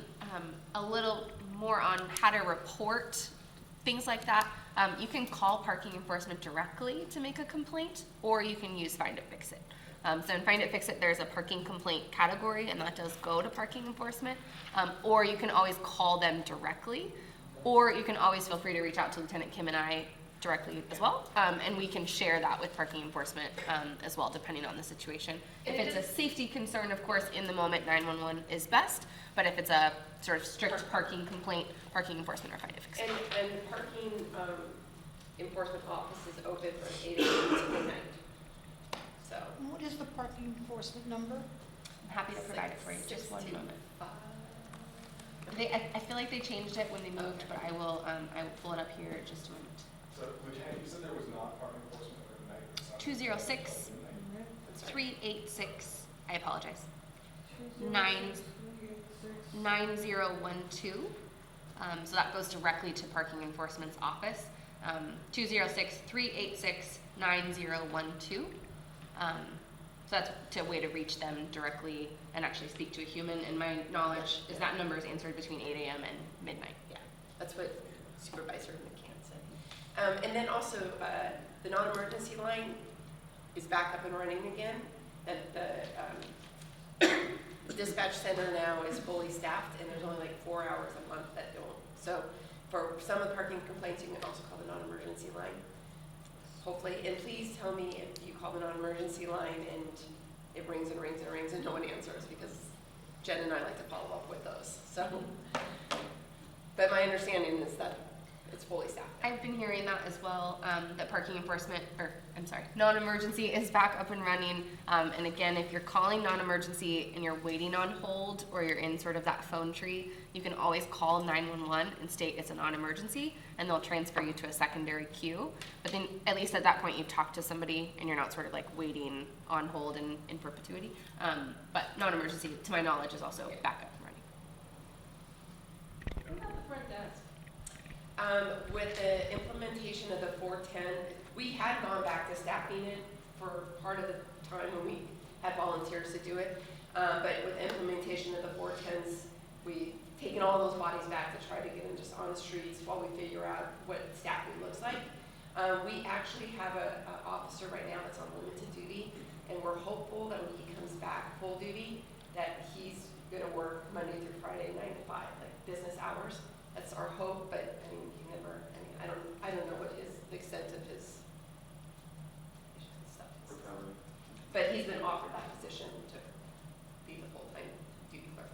S2: a little more on how to report things like that, you can call parking enforcement directly to make a complaint, or you can use Find It, Fix It. So in Find It, Fix It, there's a parking complaint category, and that does go to parking enforcement. Or you can always call them directly, or you can always feel free to reach out to Lieutenant Kim and I directly as well, and we can share that with parking enforcement as well, depending on the situation. If it's a safety concern, of course, in the moment, 911 is best, but if it's a sort of strict parking complaint, parking enforcement or Find It, Fix It.
S9: And parking enforcement office is open from 8 a.m. to midnight. So.
S4: What is the parking enforcement number?
S2: I'm happy to provide it for you, just one
S9: 6 to
S2: moment.
S9: 5.
S2: I feel like they changed it when they moved, but I will pull it up here in just a moment.
S6: So, Lieutenant, you said there was not parking enforcement overnight?
S2: 206
S9: That's right.
S2: 386, I apologize, 9012. So that goes directly to parking enforcement's office. 206 386 9012. So that's a way to reach them directly and actually speak to a human. And my knowledge is that number is answered between 8 a.m. and midnight.
S9: Yeah, that's what Supervisor McCann said. And then also, the non-emergency line is back up and running again. That the dispatch center now is fully staffed, and there's only like 4 hours a month that don't. So for some of the parking complaints, you can also call the non-emergency line. Hopefully, and please tell me if you call the non-emergency line and it rings and rings and rings and no one answers, because Jen and I like to follow up with those. So, but my understanding is that it's fully staffed.
S2: I've been hearing that as well, that parking enforcement, non-emergency is back up and running. And again, if you're calling non-emergency and you're waiting on hold, or you're in sort of that phone tree, you can always call 911 and state it's a non-emergency, and they'll transfer you to a secondary queue. But then at least at that point you've talked to somebody and you're not sort of like waiting on hold in perpetuity. But non-emergency, to my knowledge, is also back up and running.
S11: What about the front desk?
S9: With the implementation of the 410, we had gone back to staffing it for part of the time when we had volunteers to do it. But with the implementation of the 410s, we've taken all those bodies back to try to get them just on the streets while we figure out what staffing looks like. We actually have an officer right now that's on limited duty, and we're hopeful that when he comes back full duty, that he's going to work Monday through Friday, 9 to 5, like business hours. That's our hope, but I mean, you never. I mean, I don't know what the extent of his stuff is. But he's been offered that position to be the full-time duty clerk.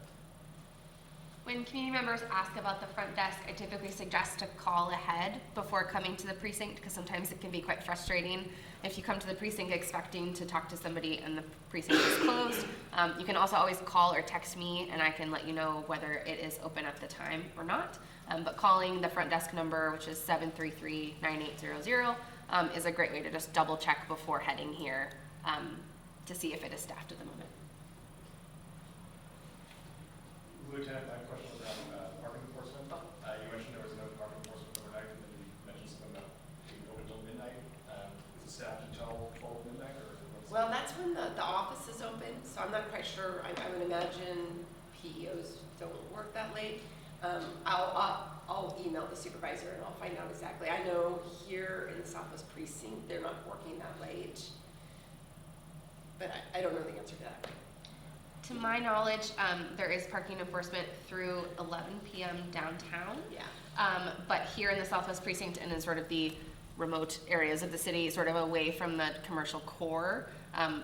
S2: When community members ask about the front desk, I typically suggest to call ahead before coming to the precinct, because sometimes it can be quite frustrating if you come to the precinct expecting to talk to somebody and the precinct is closed. You can also always call or text me, and I can let you know whether it is open at the time or not. But calling the front desk number, which is 733-9800, is a great way to just double check before heading here to see if it is staffed at the moment.
S6: Lieutenant, my question was around parking enforcement. You mentioned there was no parking enforcement overnight, and then you mentioned something about being open until midnight. Is it staffed until 12 midnight, or what's
S9: Well, that's when the office is open, so I'm not quite sure. I would imagine PEOs don't work that late. I'll email the supervisor and I'll find out exactly. I know here in the Southwest Precinct, they're not working that late, but I don't know the answer to that.
S2: To my knowledge, there is parking enforcement through 11 p.m. downtown.
S9: Yeah.
S2: But here in the Southwest Precinct and in sort of the remote areas of the city, sort of away from the commercial core,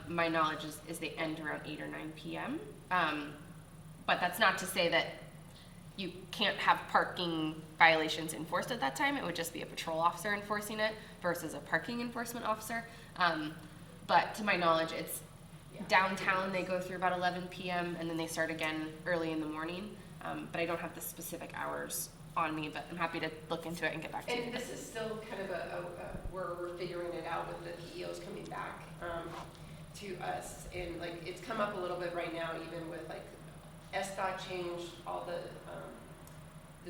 S2: my knowledge is they end around 8 or 9 p.m. But that's not to say that you can't have parking violations enforced at that time. It would just be a patrol officer enforcing it versus a parking enforcement officer. But to my knowledge, it's downtown. They go through about 11 p.m. and then they start again early in the morning. But I don't have the specific hours on me, but I'm happy to look into it and get back to you.
S9: And this is still kind of we're figuring it out with the PEOs coming back to us. And like, it's come up a little bit right now, even with like SDOT changed all the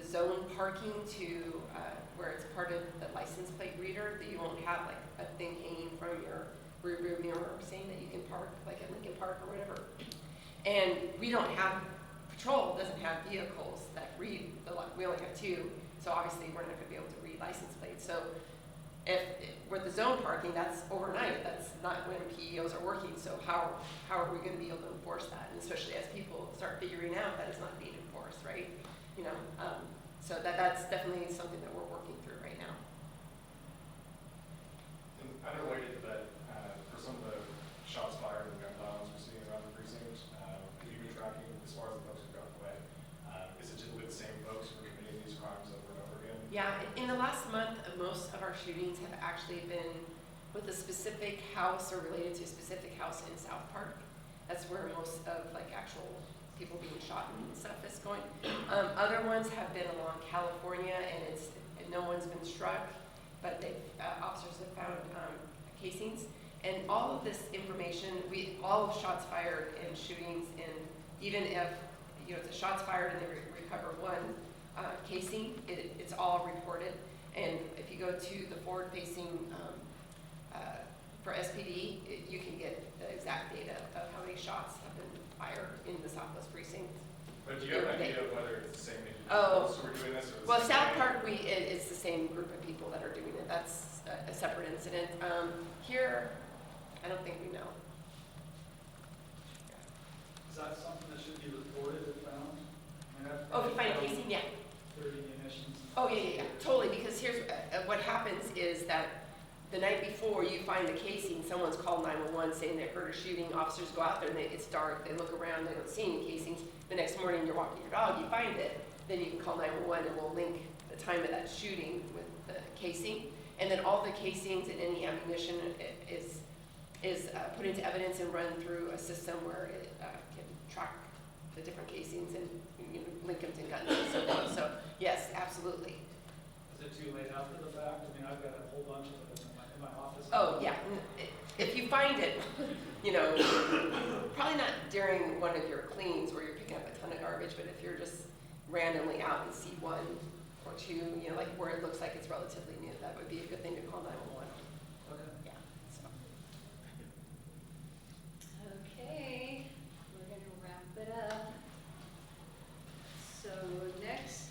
S9: zone parking to where it's part of the license plate reader, that you won't have like a thing hanging from your rear mirror saying that you can park like at Lincoln Park or whatever. And we don't have, patrol doesn't have vehicles that read we only have 2, so obviously we're not going to be able to read license plates. So if with the zone parking, that's overnight, that's not when PEOs are working, so how are we going to be able to enforce that? And especially as people start figuring out that it's not being enforced, right? You know, so that's definitely something that we're working through right now.
S6: And unrelated to that, for some of the shots fired and gun violence we're seeing around the precinct, have you been tracking as far as the folks who got away? Is it typically the same folks who are committing these crimes over and over again?
S9: Yeah, in the last month, most of our shootings have actually been with a specific house or related to a specific house in South Park. That's where most of like actual people being shot and stuff is going. Other ones have been along California, and no one's been struck, but officers have found casings. And all of this information, all of shots fired and shootings, and even if it's a shots fired and they recover one casing, it's all reported. And if you go to the forward-facing for SPD, you can get the exact data of how many shots have been fired in the Southwest Precinct.
S6: But do you have an idea of whether it's the same individuals who are doing this? Or
S9: Well, South Park, it's the same group of people that are doing it. That's a separate incident. Here, I don't think we know.
S7: Is that something that should be reported if found? I mean,
S9: Oh, if you find a casing, yeah.
S7: 30 munitions.
S9: Oh, yeah, totally, because here's what happens is that the night before you find the casing, someone's called 911 saying they heard a shooting. Officers go out there and it's dark, they look around, they don't see any casings. The next morning you're walking your dog, you find it, then you can call 911 and we'll link the time of that shooting with the casing. And then all the casings and any ammunition is put into evidence and run through a system where it can track the different casings and link them to guns and so forth. So yes, absolutely.
S7: Is it too late after the fact? I mean, I've got a whole bunch of them in my office.
S9: Oh, yeah. If you find it, probably not during one of your cleans where you're picking up a ton of garbage, but if you're just randomly out and see 1 or 2, like where it looks like it's relatively new, that would be a good thing to call 911.
S7: Okay.
S9: Yeah. So.
S11: Okay, we're gonna wrap it up. So next